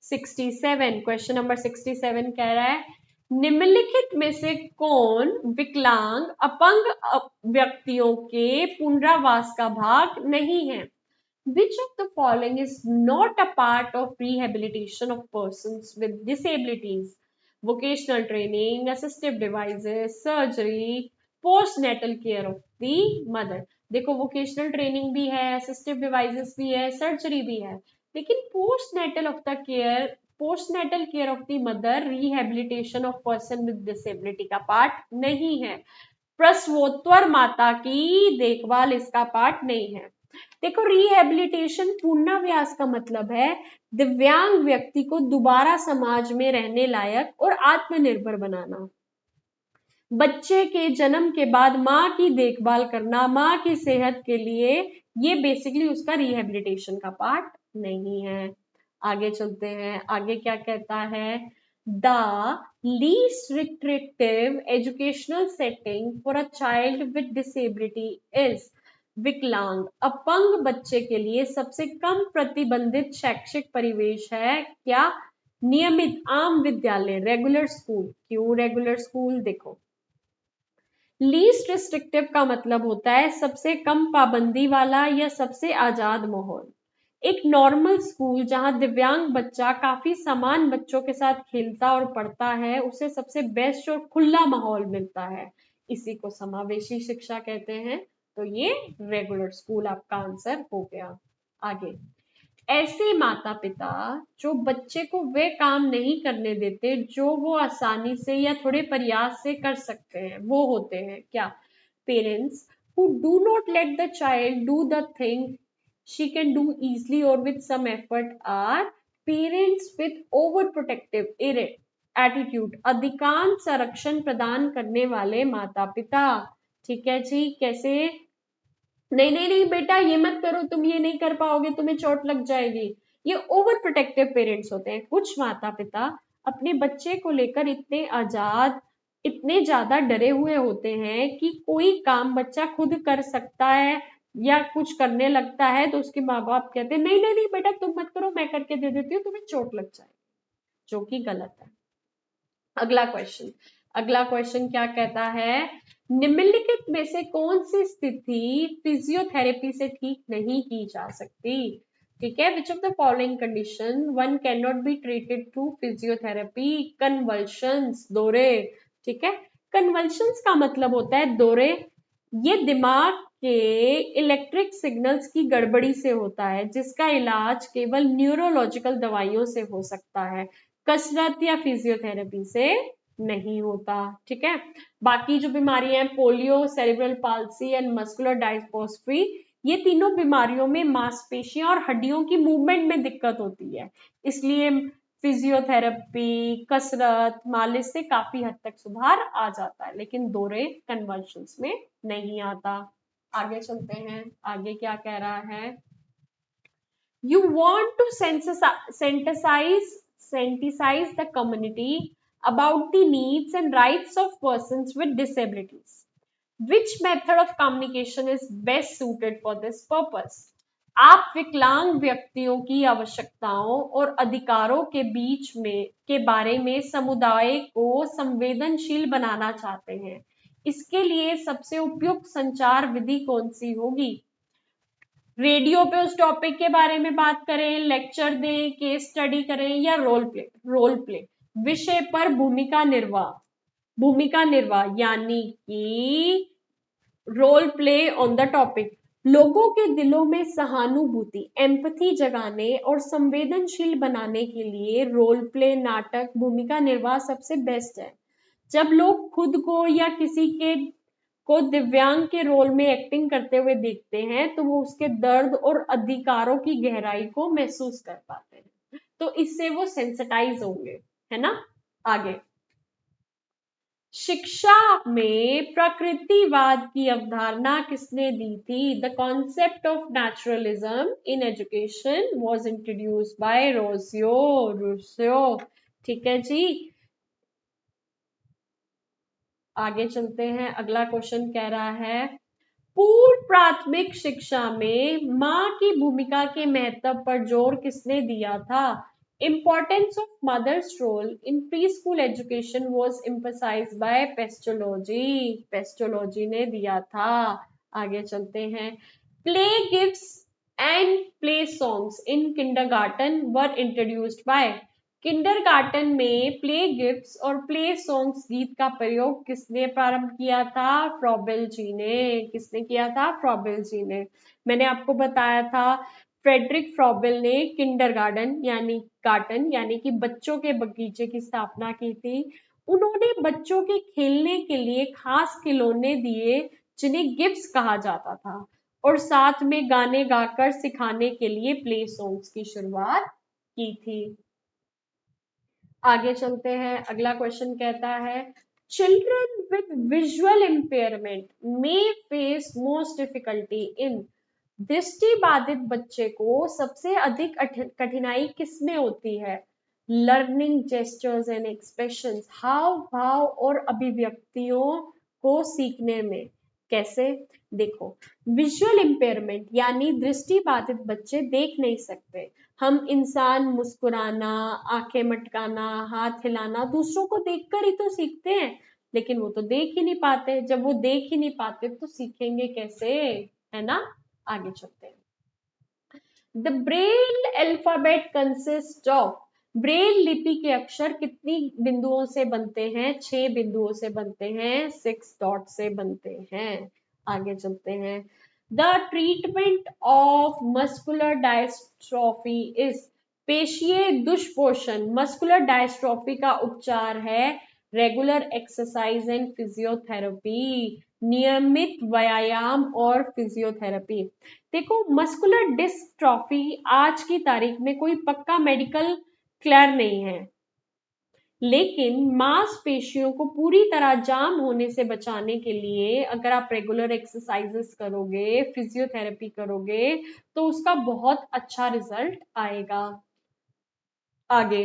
67। क्वेश्चन नंबर 67 कह रहा है, निम्नलिखित में से कौन विकलांग अपंग व्यक्तियों के पुनरावास का भाग नहीं है? Which of the following is not a part of rehabilitation of persons with disabilities? Vocational training, assistive devices, surgery, postnatal care of the mother. देखो वोकेशनल ट्रेनिंग भी है, असिस्टिव डिवाइसेस भी है, सर्जरी भी है, लेकिन postnatal care of the mother, rehabilitation of person with disability का पार्ट नहीं है। प्रसवोत्तर माता की देखभाल इसका पार्ट नहीं है। देखो रिहेबिलिटेशन पुनर्वास का मतलब है दिव्यांग व्यक्ति को दोबारा समाज में रहने लायक और आत्मनिर्भर बनाना। बच्चे के जन्म के बाद माँ की देखभाल करना, माँ की सेहत के लिए, ये बेसिकली उसका रिहेबिलिटेशन का पार्ट नहीं है। आगे चलते हैं, आगे क्या कहता है, the least restrictive educational setting for a child with disability is, विकलांग अपंग बच्चे के लिए सबसे कम प्रतिबंधित शैक्षिक परिवेश है क्या? नियमित आम विद्यालय, रेगुलर स्कूल। क्यों रेगुलर स्कूल? देखो लीस्ट रिस्ट्रिक्टिव का मतलब होता है सबसे कम पाबंदी वाला या सबसे आजाद माहौल। एक नॉर्मल स्कूल जहां दिव्यांग बच्चा काफी समान बच्चों के साथ खेलता और पढ़ता है, उसे सबसे बेस्ट और खुला माहौल मिलता है, इसी को समावेशी शिक्षा कहते हैं। तो ये रेगुलर स्कूल आपका आंसर हो गया। आगे, ऐसे माता पिता जो बच्चे को वे काम नहीं करने देते जो वो आसानी से या थोड़े प्रयास से कर सकते हैं, वो होते हैं क्या? Parents who do not let the child do the thing she can do easily or with some effort are parents with overprotective attitude, अधिकांश संरक्षण प्रदान करने वाले माता पिता। ठीक है जी, कैसे? नहीं नहीं नहीं बेटा ये मत करो, तुम ये नहीं कर पाओगे, तुम्हें चोट लग जाएगी। ये ओवर प्रोटेक्टिव पेरेंट्स होते हैं। कुछ माता पिता अपने बच्चे को लेकर इतने आजाद, इतने ज्यादा डरे हुए होते हैं कि कोई काम बच्चा खुद कर सकता है या कुछ करने लगता है तो उसके माँ बाप कहते हैं नहीं नहीं नहीं बेटा तुम मत करो, मैं करके दे देती हूँ, तुम्हें चोट लग जाएगी, जो कि गलत है। अगला क्वेश्चन, अगला क्वेश्चन क्या कहता है, निम्नलिखित में से कौन सी स्थिति फिजियोथेरेपी से ठीक नहीं की जा सकती? ठीक है, which of the following condition one can not be treated through physiotherapy? Convulsions, दौरे। ठीक है, कन्वल्शंस का मतलब होता है दौरे। ये दिमाग के इलेक्ट्रिक सिग्नल्स की गड़बड़ी से होता है जिसका इलाज केवल न्यूरोलॉजिकल दवाइयों से हो सकता है, कसरत या फिजियोथेरेपी से नहीं होता। ठीक है, बाकी जो बीमारियां हैं polio, cerebral palsy and muscular dystrophy, ये तीनों बीमारियों में मांसपेशियों और हड्डियों की मूवमेंट में दिक्कत होती है, इसलिए फिजियोथेरेपी, कसरत, मालिश से काफी हद तक सुधार आ जाता है, लेकिन दौरे कन्वल्शंस में नहीं आता। आगे चलते हैं, आगे क्या कह रहा है, you want to sensitize the community about the needs and rights of persons with disabilities. Which method of communication is best suited for this purpose? आप विकलांग व्यक्तियों की आवश्यकताओं और अधिकारों के बीच में के बारे में समुदाय को संवेदनशील बनाना चाहते हैं, इसके लिए सबसे उपयुक्त संचार विधि कौन सी होगी? रेडियो पे उस टॉपिक के बारे में बात करें, लेक्चर दें, केस स्टडी करें या रोल प्ले। विषय पर भूमिका निर्वाह यानी कि role play on the topic. लोगों के दिलों में सहानुभूति, एम्पैथी जगाने और संवेदनशील बनाने के लिए रोल प्ले, नाटक, भूमिका निर्वाह सबसे बेस्ट है। जब लोग खुद को या किसी के को दिव्यांग के रोल में एक्टिंग करते हुए देखते हैं तो वो उसके दर्द और अधिकारों की गहराई को महसूस कर पाते हैं, तो इससे वो सेंसिटाइज होंगे, है ना। आगे शिक्षा में प्रकृतिवाद की अवधारणा किसने दी थी? The concept of naturalism in education was introduced by Rousseau. ठीक है जी, आगे चलते हैं। अगला क्वेश्चन कह रहा है पूर्व प्राथमिक शिक्षा में माँ की भूमिका के महत्व पर जोर किसने दिया था? Importance of mother's role in preschool education was emphasized by Pestalozzi। Pestology ने दिया था। आगे चलते हैं। Play gifts and play songs in kindergarten were introduced by. Kindergarten में प्ले गिफ्ट्स और प्ले सॉन्ग्स गीत का प्रयोग किसने प्रारंभ किया था? फ्रॉबेल जी ने। किसने किया था? फ्रॉबेल जी ने। मैंने आपको बताया था फ्रेडरिक फ्रॉबेल ने गार्टन यानी कि बच्चों के बगीचे की स्थापना की थी। उन्होंने बच्चों के खेलने के लिए खास खिलौने दिए जिन्हें गिफ्ट्स कहा जाता था, और साथ में गाने गाकर सिखाने के लिए प्ले सॉन्ग्स की शुरुआत की थी। आगे चलते हैं। अगला क्वेश्चन कहता है children with visual impairment may face most difficulty in. दृष्टि बाधित बच्चे को सबसे अधिक कठिनाई किसमें होती है? लर्निंग जेस्चर्स एंड एक्सप्रेशंस, हाव भाव और अभिव्यक्तियों को सीखने में। कैसे? देखो, विजुअल इम्पेयरमेंट यानी दृष्टि बाधित बच्चे देख नहीं सकते। हम इंसान मुस्कुराना, आंखें मटकाना, हाथ हिलाना दूसरों को देखकर ही तो सीखते हैं, लेकिन वो तो देख ही नहीं पाते। जब वो देख ही नहीं पाते तो सीखेंगे कैसे? है ना? आगे चलते हैं। The Braille alphabet consist of. Braille लिपि के अक्षर कितनी बिंदुओं से बनते हैं? 6 बिंदुओं से बनते हैं, 6 डॉट से बनते हैं। आगे चलते हैं। The treatment of muscular dystrophy is. पेशीय दुष्पोषण मस्कुलर डायस्ट्रोफी का उपचार है रेगुलर एक्सरसाइज एंड फिजियोथेरेपी, नियमित व्यायाम और फिजियोथेरेपी। देखो, मस्कुलर डिस्ट्रॉफी आज की तारीख में कोई पक्का मेडिकल क्लियर नहीं है, लेकिन मांसपेशियों को पूरी तरह जाम होने से बचाने के लिए अगर आप रेगुलर एक्सरसाइजेस करोगे, फिजियोथेरेपी करोगे, तो उसका बहुत अच्छा रिजल्ट आएगा। आगे,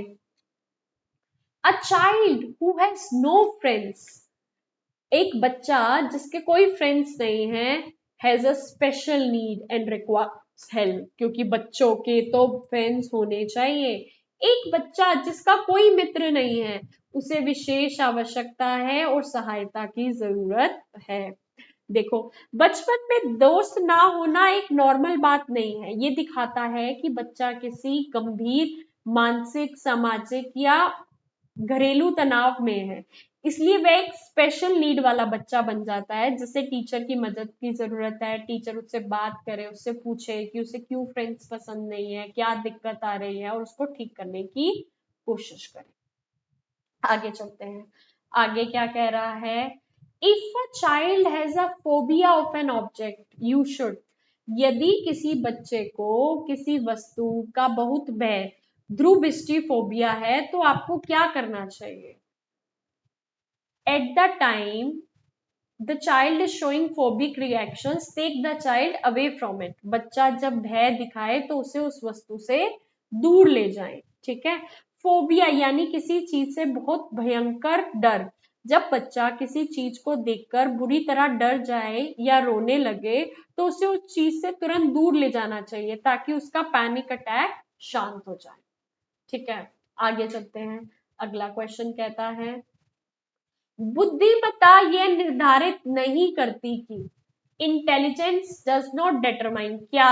a child who has no friends. एक बच्चा जिसके कोई फ्रेंड्स नहीं है has a special need and requires help, क्योंकि बच्चों के तो फ्रेंड्स होने चाहिए। एक बच्चा जिसका कोई मित्र नहीं है उसे विशेष आवश्यकता है और सहायता की जरूरत है। देखो, बचपन में दोस्त ना होना एक नॉर्मल बात नहीं है। ये दिखाता है कि बच्चा किसी गंभीर मानसिक, सामाजिक या घरेलू तनाव में है, इसलिए वह एक स्पेशल नीड वाला बच्चा बन जाता है जिसे टीचर की मदद की जरूरत है। टीचर उससे बात करे, उससे पूछे कि उसे क्यों फ्रेंड्स पसंद नहीं है, क्या दिक्कत आ रही है, और उसको ठीक करने की कोशिश करे। आगे चलते हैं। आगे क्या कह रहा है? If a child has a phobia of an object you should. यदि किसी बच्चे को किसी वस्तु का बहुत भय, ध्रुव फोबिया है, तो आपको क्या करना चाहिए? At the time the child is showing phobic reactions, take the child away from it। बच्चा जब भय दिखाए तो उसे उस वस्तु से दूर ले जाएं। ठीक है? फोबिया यानी किसी चीज से बहुत भयंकर डर। जब बच्चा किसी चीज को देखकर बुरी तरह डर जाए या रोने लगे तो उसे उस चीज से तुरंत दूर ले जाना चाहिए ताकि उसका पैनिक अटैक शांत हो जाए। ठीक है? आगे चलते हैं। अगला क्वेश्चन कहता है बुद्धिमत्ता यह निर्धारित नहीं करती कि। Intelligence does not determine. क्या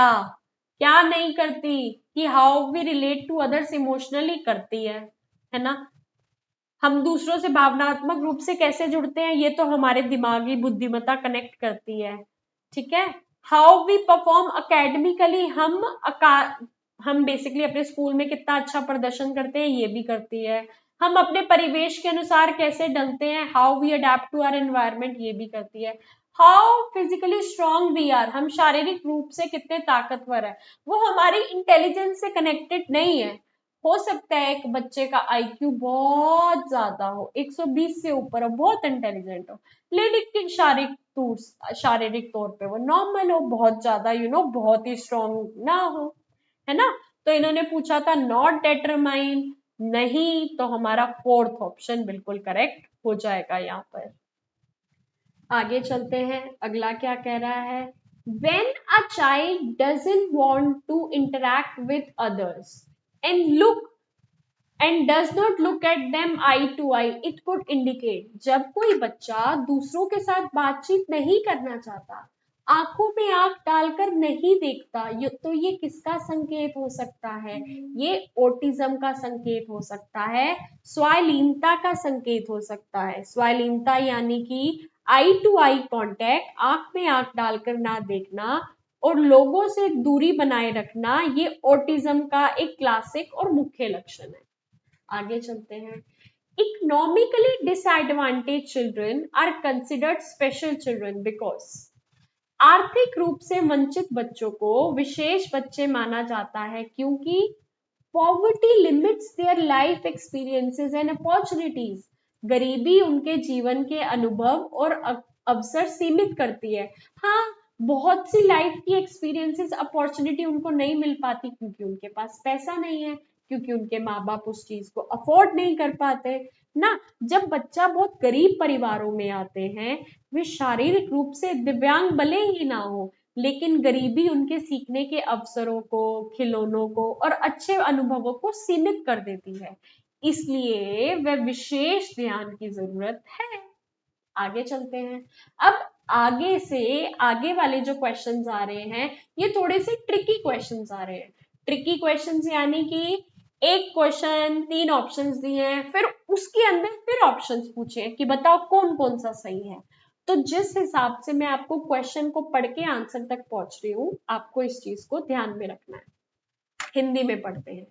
क्या नहीं करती? कि how we relate to others emotionally करती है ना? हम दूसरों से भावनात्मक रूप से कैसे जुड़ते हैं ये तो हमारे दिमागी बुद्धिमत्ता कनेक्ट करती है। ठीक है? हाउ वी परफॉर्म अकेडमिकली, हम बेसिकली अपने स्कूल में कितना अच्छा प्रदर्शन करते हैं ये भी करती है। हम अपने परिवेश के अनुसार कैसे ढलते हैं, how we adapt to our environment, ये भी करती है। How physically strong we are, हम शारीरिक रूप से कितने ताकतवर है, वो हमारी इंटेलिजेंस से कनेक्टेड नहीं है, हो सकता है एक बच्चे का आईक्यू बहुत ज्यादा हो, 120 से ऊपर हो, बहुत इंटेलिजेंट हो, लेकिन शारीरिक तौर पे वो नॉर्मल हो, बहुत ज्यादा बहुत ही स्ट्रॉन्ग ना हो, है ना। तो इन्होंने पूछा था नॉट डेटरमाइन, नहीं, तो हमारा फोर्थ ऑप्शन बिल्कुल करेक्ट हो जाएगा यहाँ पर। आगे चलते हैं, अगला क्या कह रहा है, when a child doesn't want to interact with others and does not look at them eye to eye, it could indicate, जब कोई बच्चा दूसरों के साथ बातचीत नहीं करना चाहता, आंखों में आंख डालकर नहीं देखता, तो ये किसका संकेत हो सकता है, ये ऑटिज्म का संकेत हो सकता है, स्वायलीनता का संकेत हो सकता है। स्वायलीनता यानी कि आई टू आई कांटेक्ट, आंख में आंख डालकर ना देखना और लोगों से दूरी बनाए रखना, ये ऑटिज्म का एक क्लासिक और मुख्य लक्षण है। आगे चलते हैं, economically disadvantage children are considered special children because, आर्थिक रूप से वंचित बच्चों को विशेष बच्चे माना जाता है क्योंकि poverty limits their life experiences and opportunities, गरीबी उनके जीवन के अनुभव और अवसर सीमित करती है। हाँ, बहुत सी लाइफ की एक्सपीरियंसेस अपॉर्चुनिटी उनको नहीं मिल पाती क्योंकि उनके पास पैसा नहीं है, क्योंकि उनके माँ बाप उस चीज को अफोर्ड नहीं कर पाते ना। जब बच्चा बहुत गरीब परिवारों में आते हैं, वे शारीरिक रूप से दिव्यांग भले ही ना हो, लेकिन गरीबी उनके सीखने के अवसरों को, खिलौनों को और अच्छे अनुभवों को सीमित कर देती है, इसलिए वह विशेष ध्यान की जरूरत है। आगे चलते हैं, अब आगे से आगे वाले जो क्वेश्चंस आ रहे हैं ये थोड़े से ट्रिकी क्वेश्चंस आ रहे हैं। ट्रिकी क्वेश्चंस यानी कि एक क्वेश्चन 3 ऑप्शंस दिए हैं, फिर उसके अंदर फिर ऑप्शंस पूछे कि बताओ कौन कौन सा सही है। तो जिस हिसाब से मैं आपको क्वेश्चन को पढ़ के आंसर तक पहुंच रही हूँ, आपको इस चीज को ध्यान में रखना है। हिंदी में पढ़ते हैं,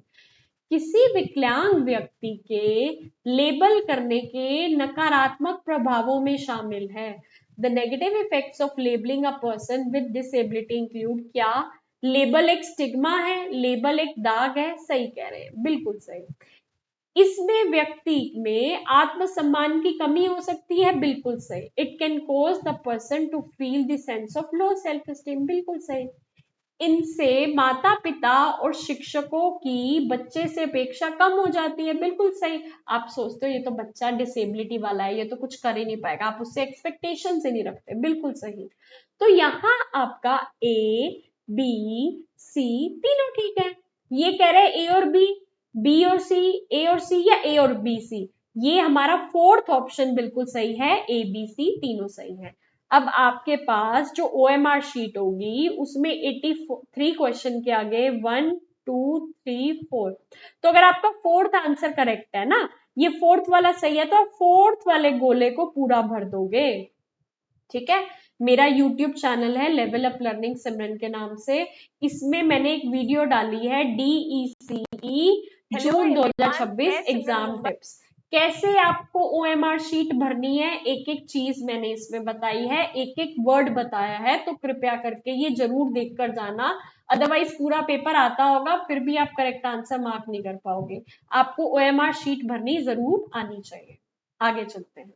किसी विकलांग व्यक्ति के लेबल करने के नकारात्मक प्रभावों में शामिल है। The negative effects of labelling a person with disability include, क्या लेबल एक स्टिग्मा है, लेबल एक दाग है, सही कह रहे हैं, बिल्कुल सही। इसमें व्यक्ति में आत्मसम्मान की कमी हो सकती है, बिल्कुल सही। It can cause the person to feel the sense of low self esteem, बिल्कुल सही। इनसे माता पिता और शिक्षकों की बच्चे से अपेक्षा कम हो जाती है, बिल्कुल सही। आप सोचते हो ये तो बच्चा डिसेबिलिटी वाला है, ये तो कुछ कर ही नहीं पाएगा, आप उससे एक्सपेक्टेशन से नहीं रखते, बिल्कुल सही। तो यहाँ आपका ए बी सी तीनों ठीक है। ये कह रहे हैं ए और बी और सी, ए और सी या ए और बी सी, ये हमारा फोर्थ ऑप्शन बिल्कुल सही है, ए बी सी तीनों सही है। अब आपके पास जो OMR शीट होगी उसमें 83 क्वेश्चन के आगे 1 2 3 4, तो अगर आपका फोर्थ आंसर करेक्ट है ना, ये फोर्थ वाला सही है, तो आप फोर्थ वाले गोले को पूरा भर दोगे। ठीक है, मेरा YouTube चैनल है लेवल अप लर्निंग सिमरन के नाम से, इसमें मैंने एक वीडियो डाली है DECE जून 2026 एग्जाम टिप्स, कैसे आपको OMR शीट भरनी है, एक एक चीज मैंने इसमें बताई है, एक एक वर्ड बताया है, तो कृपया करके ये जरूर देखकर जाना, अदरवाइज पूरा पेपर आता होगा फिर भी आप करेक्ट आंसर मार्क नहीं कर पाओगे। आपको OMR शीट भरनी जरूर आनी चाहिए। आगे चलते हैं,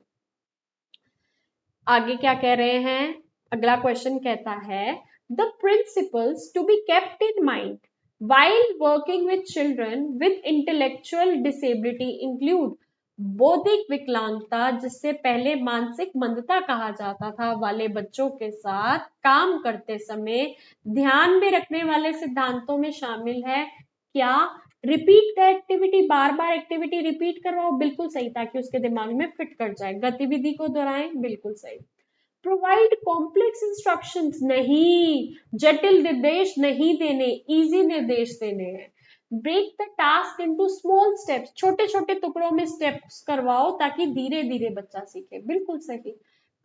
आगे क्या कह रहे हैं, अगला क्वेश्चन कहता है the principles to be kept in mind while working with children with intellectual disability include, बौद्धिक विकलांगता जिससे पहले मानसिक मंदता कहा जाता था वाले बच्चों के साथ काम करते समय ध्यान में रखने वाले सिद्धांतों में शामिल है, क्या repeat the activity, bar bar activity repeat करवाओ, बिल्कुल सही, ताकि उसके दिमाग में फिट कर जाए, गतिविधि को दोहराएं, बिल्कुल सही। प्रोवाइड कॉम्प्लेक्स इंस्ट्रक्शंस, नहीं, जटिल निर्देश नहीं देने, इजी निर्देश देने हैं। Break the task into small steps, छोटे छोटे टुकड़ों में स्टेप्स करवाओ ताकि धीरे धीरे बच्चा सीखे, बिल्कुल सही।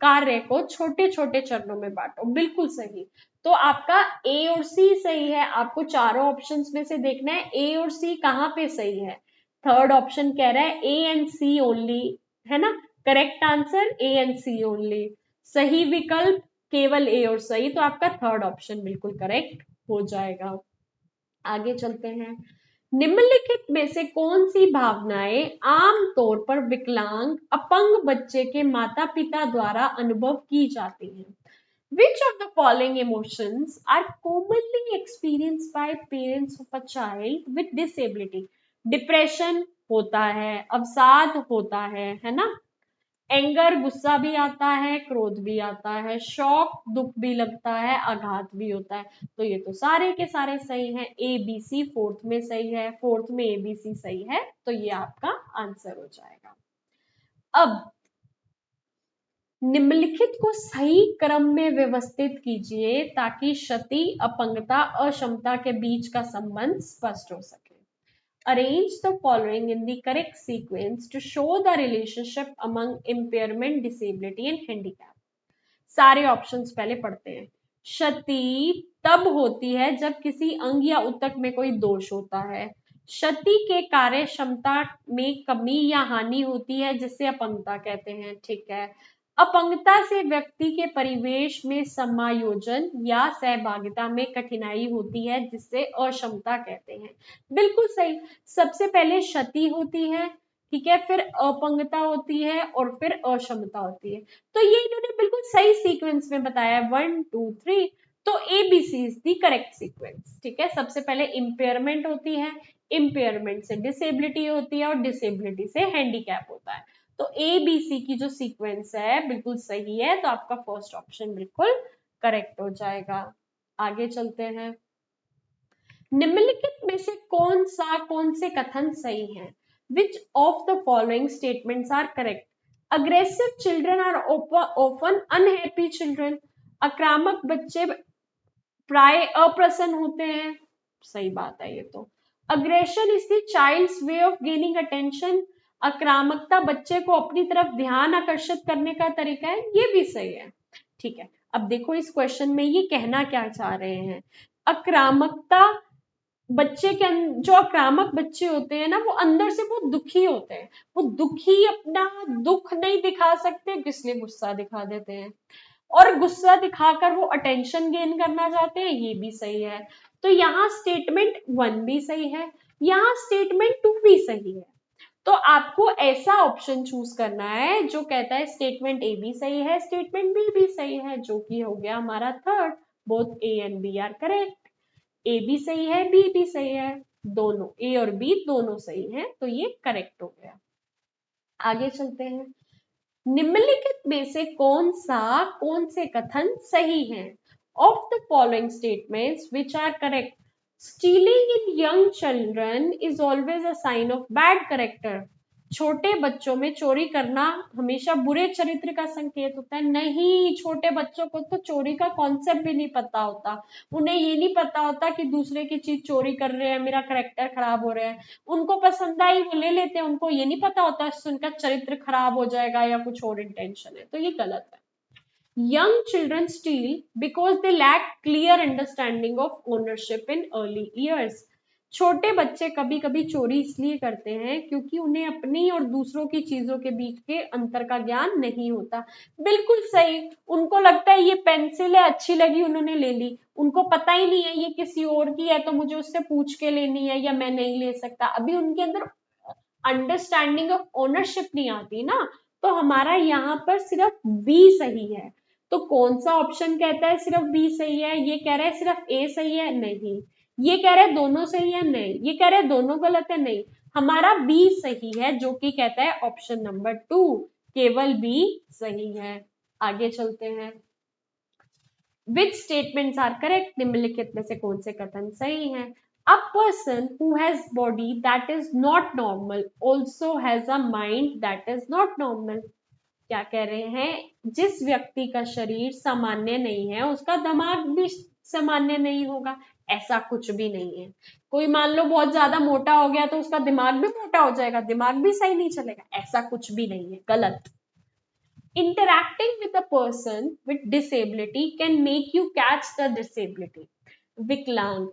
कार्य को छोटे छोटे चरणों में बांटो, बिल्कुल सही। तो आपका ए और सी सही है, आपको चारों ऑप्शंस में से देखना है ए और सी कहाँ पे सही है। थर्ड ऑप्शन कह रहा है ए एंड सी ओनली, है ना, correct answer A and C only, सही विकल्प केवल ए और सही, तो आपका थर्ड ऑप्शन बिल्कुल करेक्ट हो जाएगा। आगे चलते हैं, निम्नलिखित में से कौन सी भावनाएं आमतौर पर विकलांग अपंग बच्चे के माता पिता द्वारा अनुभव की जाती हैं? Which of the following emotions are commonly experienced by parents of a child with disability? Depression होता है, अवसाद होता है ना? एंगर गुस्सा भी आता है, क्रोध भी आता है, शौक दुख भी लगता है, आघात भी होता है। तो ये तो सारे के सारे सही हैं। ए बी सी फोर्थ में सही है, फोर्थ में ए बी सी सही है, तो ये आपका आंसर हो जाएगा। अब निम्नलिखित को सही क्रम में व्यवस्थित कीजिए ताकि क्षति, अपंगता, अक्षमता के बीच का संबंध स्पष्ट हो सके। Arrange the following in the correct sequence to show the relationship among impairment, disability and handicap. सारे ऑप्शंस पहले पढ़ते हैं। क्षति तब होती है जब किसी अंग या ऊतक में कोई दोष होता है। क्षति के कार्य क्षमता में कमी या हानि होती है जिसे अपंगता कहते हैं। ठीक है। अपंगता से व्यक्ति के परिवेश में समायोजन या सहभागिता में कठिनाई होती है जिससे अक्षमता कहते हैं। बिल्कुल सही। सबसे पहले क्षति होती है, ठीक है, फिर अपंगता होती है और फिर अक्षमता होती है। तो ये इन्होंने बिल्कुल सही सीक्वेंस में बताया, 1 2 3। तो ABC is the correct sequence. ठीक है। सबसे पहले इम्पेयरमेंट होती है, इम्पेयरमेंट से डिसेबिलिटी होती है और डिसेबिलिटी से हैंडीकैप होता है। तो ABC की जो सीक्वेंस है बिल्कुल सही है, तो आपका फर्स्ट ऑप्शन बिल्कुल करेक्ट हो जाएगा। आगे चलते हैं। निम्नलिखित में से कौन से कथन सही हैं? Which of the following statements are correct? Aggressive children are often unhappy children. आक्रामक बच्चे प्राय अप्रसन्न होते हैं। सही बात है ये तो। Aggression is the child's way of gaining attention. आक्रामकता बच्चे को अपनी तरफ ध्यान आकर्षित करने का तरीका है, ये भी सही है। ठीक है। अब देखो इस क्वेश्चन में ये कहना क्या चाह रहे हैं। आक्रामकता बच्चे के जो आक्रामक बच्चे होते हैं ना, वो अंदर से बहुत दुखी होते हैं। वो दुखी अपना दुख नहीं दिखा सकते, इसलिए गुस्सा दिखा देते हैं, और गुस्सा दिखाकर वो अटेंशन गेन करना चाहते हैं, ये भी सही है। तो यहाँ स्टेटमेंट 1 भी सही है, यहाँ स्टेटमेंट 2 भी सही है। तो आपको ऐसा ऑप्शन चूज करना है जो कहता है स्टेटमेंट ए भी सही है, स्टेटमेंट बी भी सही है, जो कि हो गया हमारा third. Both A and B are correct. A भी सही है, बी भी सही है, दोनों ए और बी दोनों सही हैं, तो ये करेक्ट हो गया। आगे चलते हैं। निम्नलिखित में से कौन से कथन सही हैं? Of the following statements which are correct? Stealing in young children is always a sign of bad character. छोटे बच्चों में चोरी करना हमेशा बुरे चरित्र का संकेत होता है। नहीं, छोटे बच्चों को तो चोरी का कॉन्सेप्ट भी नहीं पता होता। उन्हें ये नहीं पता होता कि दूसरे की चीज चोरी कर रहे हैं, मेरा कैरेक्टर खराब हो रहा है। उनको पसंद आई वो ले लेते हैं, उनको ये नहीं पता होता इससे उनका चरित्र खराब हो जाएगा या कुछ और इंटेंशन है, तो ये गलत है। Young children steal because they lack clear understanding of ownership in early years. छोटे बच्चे कभी कभी चोरी इसलिए करते हैं क्योंकि उन्हें अपनी और दूसरों की चीजों के बीच के अंतर का ज्ञान नहीं होता। बिल्कुल सही। उनको लगता है ये पेंसिल है, अच्छी लगी, उन्होंने ले ली। उनको पता ही नहीं है ये किसी और की है, तो मुझे उससे पूछ के लेनी है या मैं नहीं ले सकता। अभी उनके अंदर अंडरस्टैंडिंग ऑफ ओनरशिप नहीं आती ना। तो हमारा यहाँ पर सिर्फ बी सही है। तो कौन सा ऑप्शन कहता है सिर्फ बी सही है? ये कह रहा है सिर्फ ए सही है? नहीं। ये कह रहा है दोनों सही है? नहीं। ये कह रहा है दोनों गलत है? नहीं। हमारा बी सही है, जो कि कहता है ऑप्शन नंबर 2, केवल बी सही है। आगे चलते हैं। Which statements are correct? निम्नलिखित में से कौन से कथन सही हैं? A person who has body that is not normal also has a mind that is not normal. क्या कह रहे हैं? जिस व्यक्ति का शरीर सामान्य नहीं है उसका दिमाग भी सामान्य नहीं होगा, ऐसा कुछ भी नहीं है। कोई मान लो बहुत ज्यादा मोटा हो गया तो उसका दिमाग भी मोटा हो जाएगा, दिमाग भी सही नहीं चलेगा, ऐसा कुछ भी नहीं है, गलत। Interacting with a person with disability can make you catch the disability. विकलांग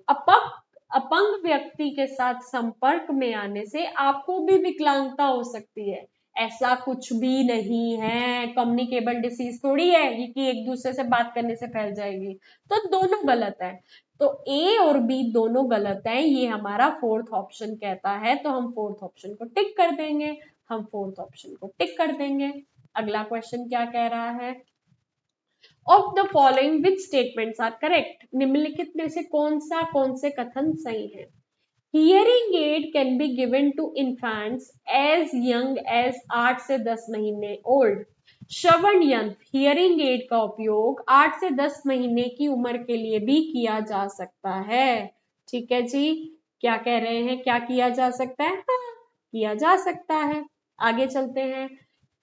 अपंग व्यक्ति के साथ संपर्क में आने से आपको भी विकलांगता हो सकती है, ऐसा कुछ भी नहीं है। कम्युनिकेबल डिसीज थोड़ी है ये कि एक दूसरे से बात करने से फैल जाएगी। तो दोनों गलत है। तो ए और बी दोनों गलत है, ये हमारा फोर्थ ऑप्शन कहता है। तो हम फोर्थ ऑप्शन को टिक कर देंगे। हम फोर्थ ऑप्शन को टिक कर देंगे। अगला क्वेश्चन क्या कह रहा है? Of the following which statements are correct? निम्नलिखित में से कौन से कथन सही है? Hearing aid can be given to infants as young as 8 से 10 महीने ओल्ड। श्रवण यंत्र हियरिंग एड का उपयोग 8 से 10 महीने की उम्र के लिए भी किया जा सकता है। ठीक है जी, क्या कह रहे हैं? क्या किया जा सकता है? हाँ, किया जा सकता है। आगे चलते हैं।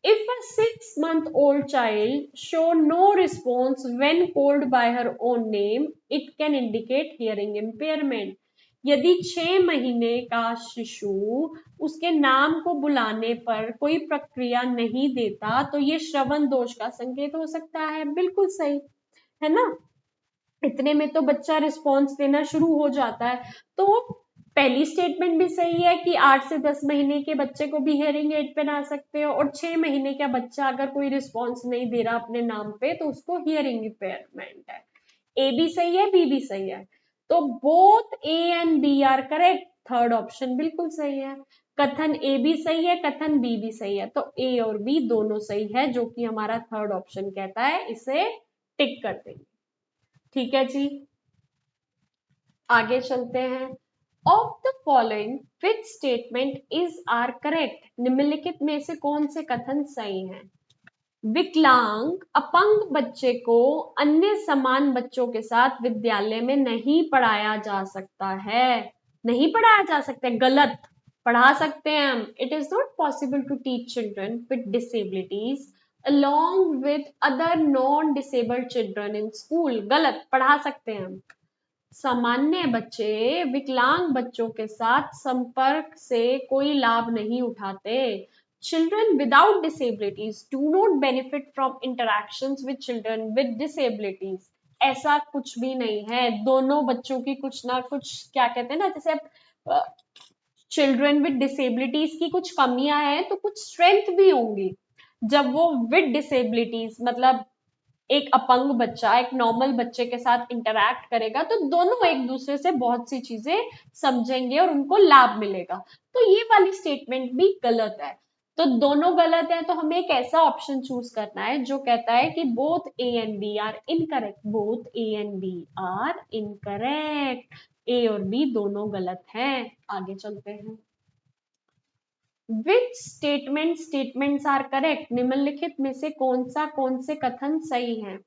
If a 6-month-old child show no response when called by her own name, it can indicate hearing impairment. यदि 6 महीने का शिशु उसके नाम को बुलाने पर कोई प्रक्रिया नहीं देता तो ये श्रवण दोष का संकेत हो सकता है। बिल्कुल सही है ना? इतने में तो बच्चा रिस्पॉन्स देना शुरू हो जाता है। तो पहली स्टेटमेंट भी सही है कि 8 से 10 महीने के बच्चे को भी हियरिंग एड पहना सकते हो, और 6 महीने का बच्चा अगर कोई रिस्पॉन्स नहीं दे रहा अपने नाम पे तो उसको हियरिंग इम्पेयरमेंट है। ए भी सही है, बी भी सही है। तो both A and B are correct. Third option बिल्कुल सही है। कथन ए भी सही है, कथन बी भी सही है। तो ए और बी दोनों सही है, जो कि हमारा थर्ड ऑप्शन कहता है। इसे टिक कर देंगे। ठीक है जी, आगे चलते हैं। Of the following which statement is are correct? निम्नलिखित में से कौन से कथन सही हैं? विकलांग अपंग बच्चे को अन्य समान बच्चों के साथ विद्यालय में नहीं पढ़ाया जा सकता है। नहीं पढ़ाया जा सकता है, गलत। पढ़ा सकते हैं हम। It is not possible to teach children with disabilities along with other non disabled children in school। गलत। पढ़ा सकते हैं हम। सामान्य बच्चे विकलांग बच्चों के साथ संपर्क से कोई लाभ नहीं उठाते। Children without disabilities do not benefit from interactions with children with disabilities। ऐसा कुछ भी नहीं है। दोनों बच्चों की कुछ ना कुछ, क्या कहते हैं ना, जैसे चिल्ड्रन विद डिसेबिलिटीज की कुछ कमियां हैं तो कुछ स्ट्रेंथ भी होंगी। जब वो विद डिसेबिलिटीज मतलब एक अपंग बच्चा एक नॉर्मल बच्चे के साथ इंटरैक्ट करेगा तो दोनों एक दूसरे से बहुत सी चीजें समझेंगे और उनको लाभ मिलेगा। तो ये वाली स्टेटमेंट भी गलत है। तो दोनों गलत है। तो हमें एक ऐसा ऑप्शन चूज करना है जो कहता है कि both A and B are incorrect. Both A and B are incorrect. A और बी दोनों गलत हैं। आगे चलते हैं। Which statements are correct? निम्नलिखित में से कौन से कथन सही हैं?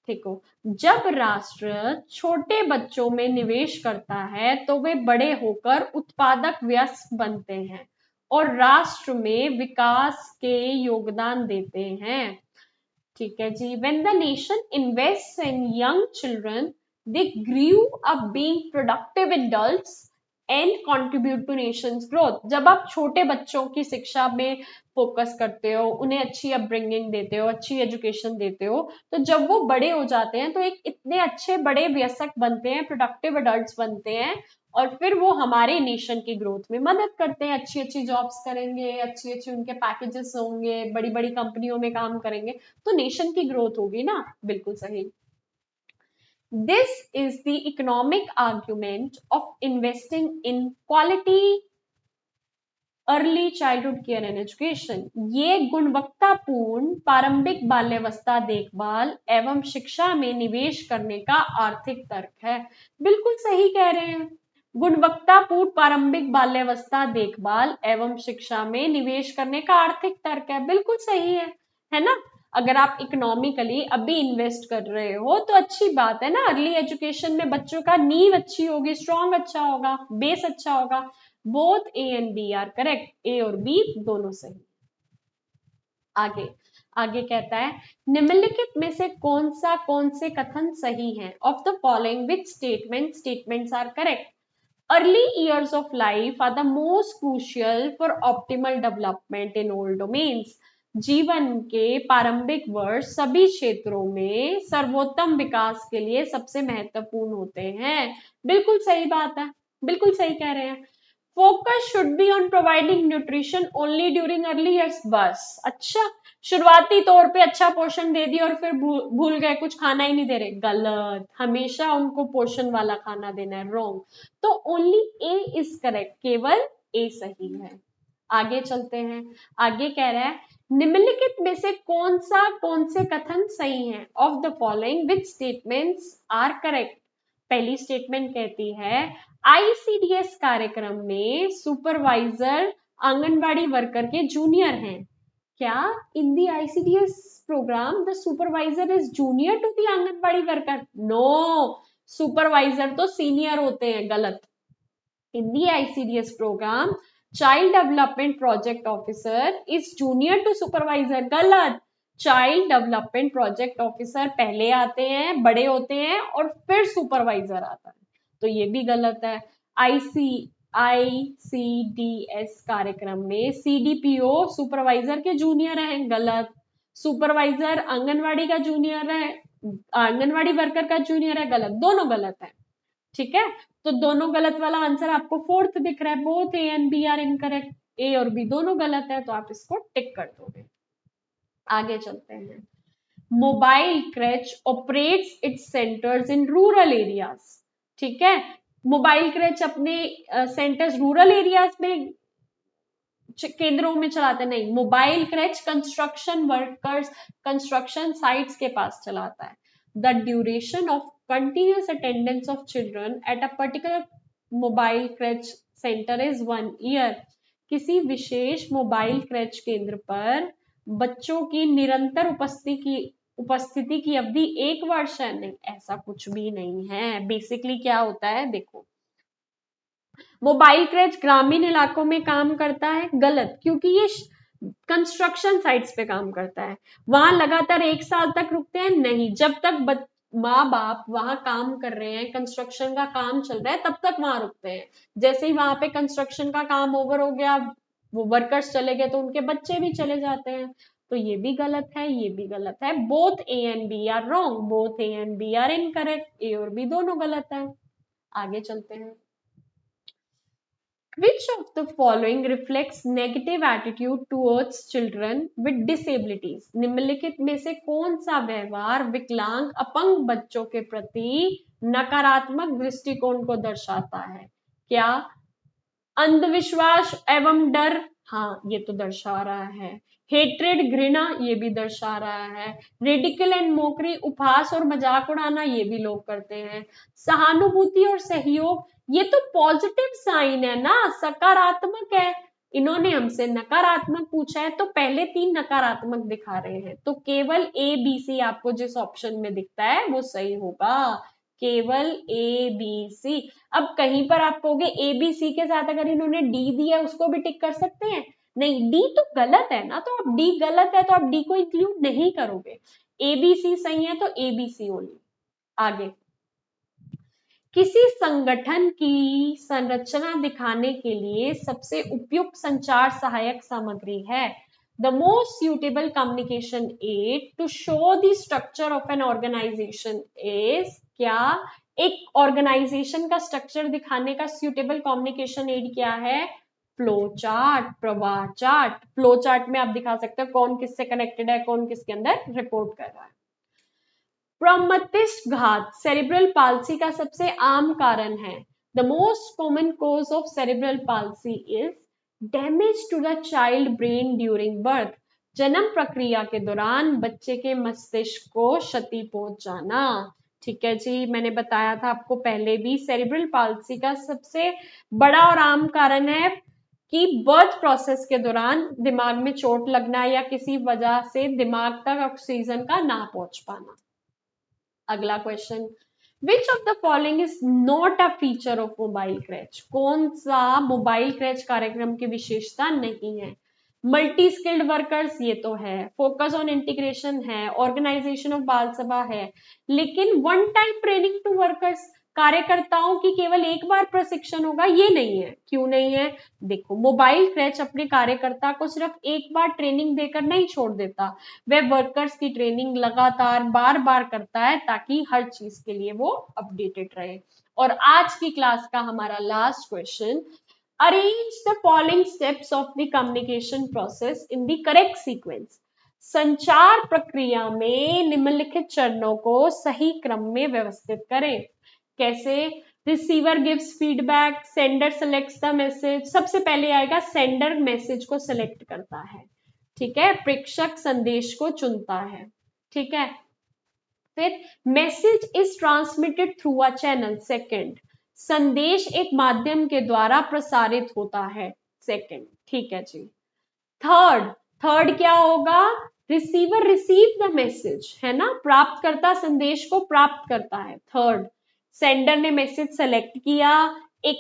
देखो, जब राष्ट्र छोटे बच्चों में निवेश करता है तो वे बड़े होकर उत्पादक वयस्क बनते हैं और राष्ट्र में विकास के योगदान देते हैं। ठीक है जी। When the nation invests in young children, they grew up being productive adults and contribute to nation's growth। जब आप छोटे बच्चों की शिक्षा में फोकस करते हो, उन्हें अच्छी अपब्रिंगिंग देते हो, अच्छी एजुकेशन देते हो, तो जब वो बड़े हो जाते हैं तो एक इतने अच्छे बड़े वयस्क बनते हैं, प्रोडक्टिव अडल्ट्स बनते हैं, और फिर वो हमारे नेशन की ग्रोथ में मदद करते हैं। अच्छी अच्छी जॉब्स करेंगे, अच्छी अच्छी उनके पैकेजेस होंगे, बड़ी बड़ी कंपनियों में काम करेंगे, तो नेशन की ग्रोथ होगी ना। बिल्कुल सही। This is the economic argument of investing in quality early childhood care and education. ये गुणवत्तापूर्ण प्रारंभिक बाल्यावस्था देखभाल एवं शिक्षा में निवेश करने का आर्थिक तर्क है। बिल्कुल सही कह रहे हैं। गुणवत्तापूर्ण प्रारंभिक बाल्यावस्था देखभाल एवं शिक्षा में निवेश करने का आर्थिक तर्क है। बिल्कुल सही है ना? अगर आप इकोनॉमिकली अभी इन्वेस्ट कर रहे हो तो अच्छी बात है ना। अर्ली एजुकेशन में बच्चों का नींव अच्छी होगी, स्ट्रॉन्ग अच्छा होगा, बेस अच्छा होगा। Both A and B are correct. A और बी दोनों सही। आगे आगे कहता है, निम्नलिखित में से कौन से कथन सही हैं? Of the following which statements are correct? Early years of life are the most crucial for optimal development in all domains। जीवन के प्रारंभिक वर्ष सभी क्षेत्रों में सर्वोत्तम विकास के लिए सबसे महत्वपूर्ण होते हैं। बिल्कुल सही बात है। बिल्कुल सही कह रहे हैं। Focus should be on providing nutrition only during early years. बस, अच्छा, शुरुआती तौर पे अच्छा पोषण दे दिया और फिर भूल गए, कुछ खाना ही नहीं दे रहे, गलत। हमेशा उनको पोषण वाला खाना देना है, रॉन्ग। तो ओनली ए इज करेक्ट, केवल ए सही है। आगे चलते हैं। आगे कह रहा है निम्नलिखित में से कौन से कथन सही हैं? Of the following which statements are correct? पहली स्टेटमेंट कहती है आईसीडीएस कार्यक्रम में सुपरवाइजर आंगनबाड़ी वर्कर के जूनियर हैं। क्या in the ICDS programme the supervisor is junior to the anganwadi worker? No, supervisor तो सीनियर होते हैं, गलत। In the ICDS programme child development project officer is junior to supervisor, गलत। चाइल्ड डेवलपमेंट प्रोजेक्ट ऑफिसर पहले आते हैं, बड़े होते हैं, और फिर सुपरवाइजर आता है, तो ये भी गलत है। आईसीडीएस कार्यक्रम में सीडीपीओ सुपरवाइजर के जूनियर हैं, गलत। सुपरवाइजर आंगनवाड़ी का जूनियर है, आंगनवाड़ी वर्कर का जूनियर है, गलत। दोनों गलत है, ठीक है। तो दोनों गलत वाला आंसर आपको फोर्थ दिख रहा है, both A and B are incorrect. A और बी दोनों गलत है, तो आप इसको टिक कर दोगे। आगे चलते हैं। Mobile क्रैच operates it's centres in rural areas, ठीक है। मोबाइल क्रैच अपने सेंटर्स रूरल एरियाज में, केंद्रों में चलाते नहीं। Mobile क्रैच construction workers, construction sites के पास चलाता है। The duration of continuous attendance of children at a particular mobile crèche center is 1 year। किसी विशेष मोबाइल क्रैच केंद्र पर बच्चों की निरंतर उपस्थिति की अवधि 1 वर्ष है। नहीं, ऐसा कुछ भी नहीं है। बेसिकली क्या होता है, देखो, मोबाइल क्रैच ग्रामीण इलाकों में काम करता है, गलत, क्योंकि ये कंस्ट्रक्शन साइट्स पे काम करता है। वहां लगातार 1 साल तक रुकते हैं नहीं, जब तक माँ बाप वहां काम कर रहे हैं, कंस्ट्रक्शन का काम चल रहा है, तब तक वहां रुकते हैं। जैसे ही वहां पे कंस्ट्रक्शन का काम ओवर हो गया, वो वर्कर्स चले गए, तो उनके बच्चे भी चले जाते हैं। तो ये भी गलत है, ये भी गलत है। Both A and B are wrong, both A and B are incorrect. A और बी दोनों गलत है। आगे चलते हैं। Which of the following reflects negative attitude towards children with disabilities? निम्नलिखित में से कौन सा व्यवहार विकलांग अपंग बच्चों के प्रति नकारात्मक दृष्टिकोण को दर्शाता है? क्या अंधविश्वास एवं डर? हाँ, ये तो दर्शा रहा है। हेट्रेड, घृणा, ये भी दर्शा रहा है। रेडिकल एंड मोकरी, उपहास और मजाक उड़ाना, ये भी लोग करते हैं। सहानुभूति और सहयोग, ये तो पॉजिटिव साइन है ना, सकारात्मक है। इन्होंने हमसे नकारात्मक पूछा है, तो पहले 3 नकारात्मक दिखा रहे हैं, तो केवल ए बी सी आपको जिस ऑप्शन में दिखता है वो सही होगा, केवल ए बी सी। अब कहीं पर आप कहोगे ए बी सी के साथ अगर इन्होंने डी दिया उसको भी टिक कर सकते हैं? नहीं, डी तो गलत है ना, तो अब डी गलत है तो आप डी को इंक्लूड नहीं करोगे। ए बी सी सही है, तो ए बी सी ओनली। आगे, किसी संगठन की संरचना दिखाने के लिए सबसे उपयुक्त संचार सहायक सामग्री है। The most suitable communication aid to show the structure of an organization is, क्या एक ऑर्गेनाइजेशन का स्ट्रक्चर दिखाने का suitable communication aid क्या है? फ्लो चार्ट, प्रवाह चार्ट। फ्लो चार्ट में आप दिखा सकते हो कौन किससे कनेक्टेड है, कौन किसके अंदर रिपोर्ट कर रहा है। प्रमस्तिष्क घात, सेरिब्रल पाल्सी का सबसे आम कारण है। The most common cause of cerebral palsy is damage to the child brain during birth. जन्म प्रक्रिया के दौरान बच्चे के मस्तिष्क को क्षति पहुंच जाना। ठीक है जी, मैंने बताया था आपको पहले भी, सेरिब्रल पाल्सी का सबसे बड़ा और आम कारण है कि बर्थ प्रोसेस के दौरान दिमाग में चोट लगना या किसी वजह से दिमाग तक ऑक्सीजन का ना पहुंच पाना। अगला question, which of the following is not a feature of mobile क्रैच? कौन सा मोबाइल क्रैच कार्यक्रम की विशेषता नहीं है? मल्टी स्किल्ड वर्कर्स, ये तो है। फोकस ऑन इंटीग्रेशन है। ऑर्गेनाइजेशन ऑफ बाल सभा है। लेकिन one time training to workers, कार्यकर्ताओं की केवल एक बार प्रशिक्षण होगा, ये नहीं है। क्यों नहीं है? देखो, मोबाइल क्रैच अपने कार्यकर्ता को सिर्फ एक बार ट्रेनिंग देकर नहीं छोड़ देता, वह वर्कर्स की ट्रेनिंग लगातार बार बार करता है ताकि हर चीज के लिए वो अपडेटेड रहे। और आज की क्लास का हमारा last question, arrange the following steps of the communication process in the correct sequence. संचार प्रक्रिया में निम्नलिखित चरणों को सही क्रम में व्यवस्थित करें। कैसे? Receiver gives feedback, sender selects the message. सबसे पहले आएगा सेंडर मैसेज को सेलेक्ट करता है, ठीक है, प्रेषक संदेश को चुनता है, ठीक है। फिर message is transmitted through a channel, second. संदेश एक माध्यम के द्वारा प्रसारित होता है, सेकंड, ठीक है जी। थर्ड, थर्ड क्या होगा? रिसीवर रिसीव द मैसेज, है ना, प्राप्तकर्ता संदेश को प्राप्त करता है, थर्ड। सेंडर ने मैसेज सेलेक्ट किया, एक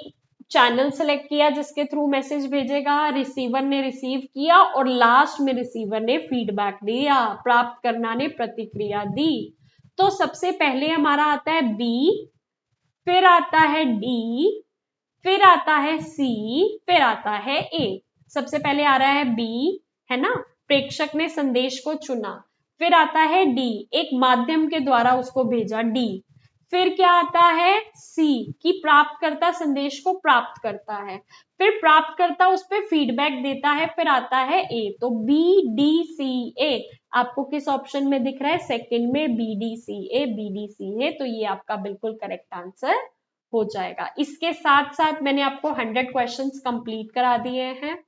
चैनल सेलेक्ट किया जिसके थ्रू मैसेज भेजेगा, रिसीवर ने रिसीव किया और लास्ट में रिसीवर ने फीडबैक दिया, प्राप्त करना ने प्रतिक्रिया दी। तो सबसे पहले हमारा आता है बी, फिर आता है डी, फिर आता है सी, फिर आता है ए। सबसे पहले आ रहा है बी, है ना, प्रेषक ने संदेश को चुना। फिर आता है डी, एक माध्यम के द्वारा उसको भेजा, डी। फिर क्या आता है? सी, कि प्राप्तकर्ता संदेश को प्राप्त करता है। फिर प्राप्तकर्ता उस पर फीडबैक देता है। फिर आता है ए। तो बी डी सी ए आपको किस ऑप्शन में दिख रहा है? सेकंड में, बी डी सी ए, बी डी सी ए। तो ये आपका बिल्कुल करेक्ट आंसर हो जाएगा। इसके साथ साथ मैंने आपको 100 क्वेश्चंस कंप्लीट करा दिए हैं।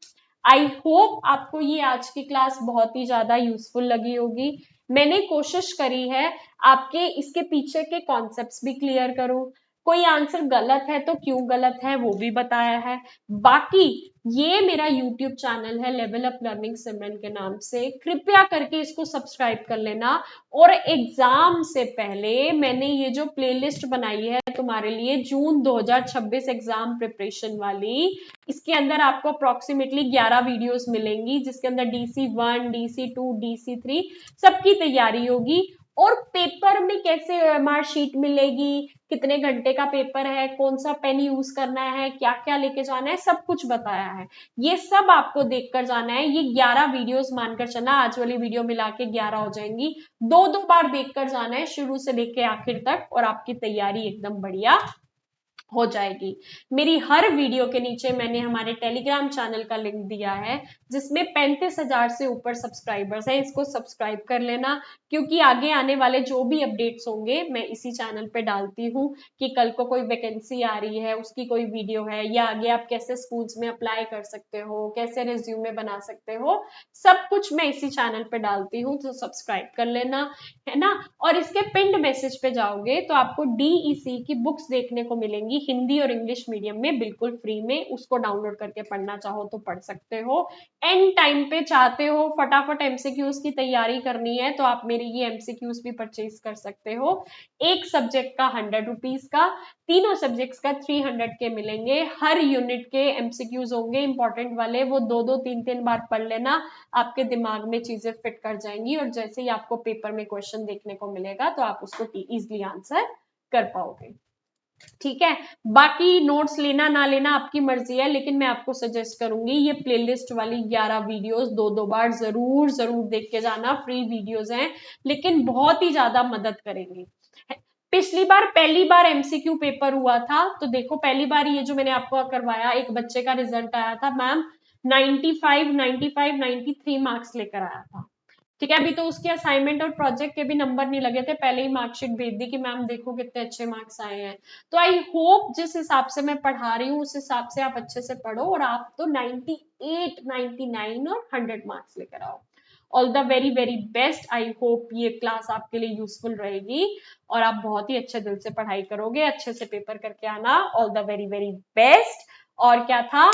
आई होप आपको ये आज की क्लास बहुत ही ज्यादा यूजफुल लगी होगी। मैंने कोशिश करी है आपके इसके पीछे के कॉन्सेप्ट्स भी क्लियर करूं। कोई आंसर गलत है तो क्यों गलत है वो भी बताया है। बाकी ये मेरा YouTube चैनल है लेवल अप लर्निंग सिमरन के नाम से, कृपया करके इसको सब्सक्राइब कर लेना। और एग्जाम से पहले मैंने ये जो प्लेलिस्ट बनाई है तुम्हारे लिए, जून 2026 एग्जाम प्रिपरेशन वाली, इसके अंदर आपको अप्रोक्सीमेटली 11 वीडियोस मिलेंगी, जिसके अंदर DC1, DC2, DC3 सबकी तैयारी होगी। और पेपर में कैसे OMR शीट मिलेगी, कितने घंटे का पेपर है, कौन सा पेन यूज करना है, क्या क्या लेके जाना है, सब कुछ बताया है। ये सब आपको देखकर जाना है। ये 11 वीडियोस मानकर चलना, आज वाली वीडियो मिला के 11 हो जाएंगी। दो दो बार देखकर जाना है, शुरू से लेके आखिर तक, और आपकी तैयारी एकदम बढ़िया हो जाएगी। मेरी हर वीडियो के नीचे मैंने हमारे टेलीग्राम चैनल का लिंक दिया है, जिसमें 35,000 से ऊपर सब्सक्राइबर्स हैं। इसको सब्सक्राइब कर लेना, क्योंकि आगे आने वाले जो भी अपडेट्स होंगे मैं इसी चैनल पे डालती हूँ। कि कल को कोई वैकेंसी आ रही है, उसकी कोई वीडियो है, या आगे आप कैसे स्कूल्स में अप्लाई कर सकते हो, कैसे रिज्यूमे बना सकते हो, सब कुछ मैं इसी चैनल पे डालती हूँ। तो सब्सक्राइब कर लेना, है ना। और इसके पिंड मैसेज पे जाओगे तो आपको DEC की बुक्स देखने को मिलेंगी, हिंदी और इंग्लिश मीडियम में, बिल्कुल फ्री में। उसको डाउनलोड करके पढ़ना चाहो तो पढ़ सकते हो। एंड टाइम पे चाहते हो फटाफट MCQs की तैयारी करनी है तो आप मेरी ये MCQs भी परचेज कर सकते हो। एक सब्जेक्ट का 100 रुपीज का, तीनों सब्जेक्ट्स का 300 के मिलेंगे। हर यूनिट के MCQs होंगे इंपॉर्टेंट वाले, वो 2-2 3-3 बार पढ़ लेना, आपके दिमाग में चीजें फिट कर जाएंगी। और जैसे ही आपको पेपर में क्वेश्चन देखने को मिलेगा तो आप उसको इजीली आंसर कर पाओगे, ठीक है। बाकी नोट्स लेना ना लेना आपकी मर्जी है, लेकिन मैं आपको सजेस्ट करूंगी ये प्लेलिस्ट वाली 11 वीडियोस 2-2 बार जरूर जरूर देख के जाना। फ्री वीडियोस हैं लेकिन बहुत ही ज्यादा मदद करेंगी। पिछली बार पहली बार MCQ पेपर हुआ था, तो देखो पहली बार ये जो मैंने आपको करवाया, एक बच्चे का रिजल्ट आया था मैम 95, 95, 93 मार्क्स लेकर आया था, ठीक है। अभी तो उसके असाइनमेंट और प्रोजेक्ट के भी नंबर नहीं लगे थे, पहले ही मार्कशीट भेज दी कि मैम देखो कितने अच्छे मार्क्स आए हैं। तो आई होप जिस हिसाब से मैं पढ़ा रही हूँ उस हिसाब से आप अच्छे से पढ़ो और आप तो 98, 99 और 100 मार्क्स लेकर आओ। All the very very best. I hope ये क्लास आपके लिए यूजफुल रहेगी और आप बहुत ही अच्छे दिल से पढ़ाई करोगे, अच्छे से पेपर करके आना। All the very very best. और क्या था,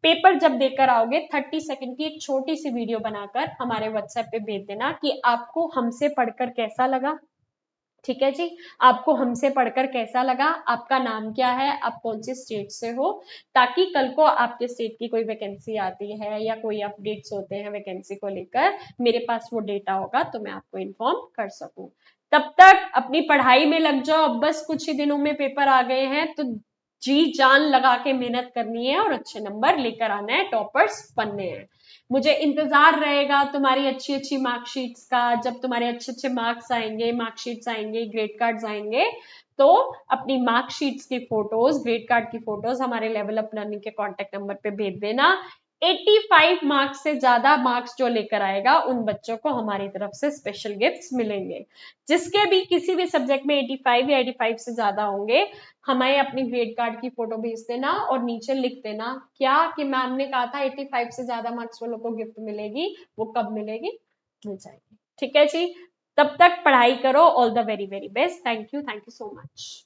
पेपर जब देकर आओगे 30 सेकंड की एक छोटी सी वीडियो बनाकर हमारे WhatsApp पे भेज देना कि आपको हमसे पढ़कर कैसा लगा, ठीक है जी। आपको हमसे पढ़कर कैसा लगा, आपका नाम क्या है, आप कौन सी स्टेट से हो, ताकि कल को आपके स्टेट की कोई वैकेंसी आती है या कोई अपडेट्स होते हैं वैकेंसी को लेकर, मेरे पास वो डेटा होगा तो मैं आपको इन्फॉर्म कर सकूं। तब तक अपनी पढ़ाई में लग जाओ, बस कुछ ही दिनों में पेपर आ गए हैं, तो जी जान लगा के मेहनत करनी है और अच्छे नंबर लेकर आना है, टॉपर्स बनने हैं। मुझे इंतजार रहेगा तुम्हारी अच्छी अच्छी मार्कशीट्स का। जब तुम्हारे अच्छे अच्छे मार्क्स आएंगे, मार्कशीट्स आएंगे, ग्रेड कार्ड्स आएंगे, तो अपनी मार्कशीट्स की फोटोज, ग्रेड कार्ड की फोटोज हमारे लेवल अप लर्निंग के कॉन्टेक्ट नंबर पे भेज देना। 85 मार्क्स से ज्यादा मार्क्स जो लेकर आएगा उन बच्चों को हमारी तरफ से स्पेशल गिफ्ट्स मिलेंगे। जिसके भी किसी भी सब्जेक्ट में 85 या 85 से ज्यादा होंगे, हमें अपनी ग्रेड कार्ड की फोटो भेज देना और नीचे लिख देना क्या कि मैम ने कहा था 85 से ज्यादा मार्क्स वालों को गिफ्ट मिलेगी। वो कब मिलेगी? मिल जाएगी। ठीक है जी। तब तक पढ़ाई करो। All the very very best. Thank you so much.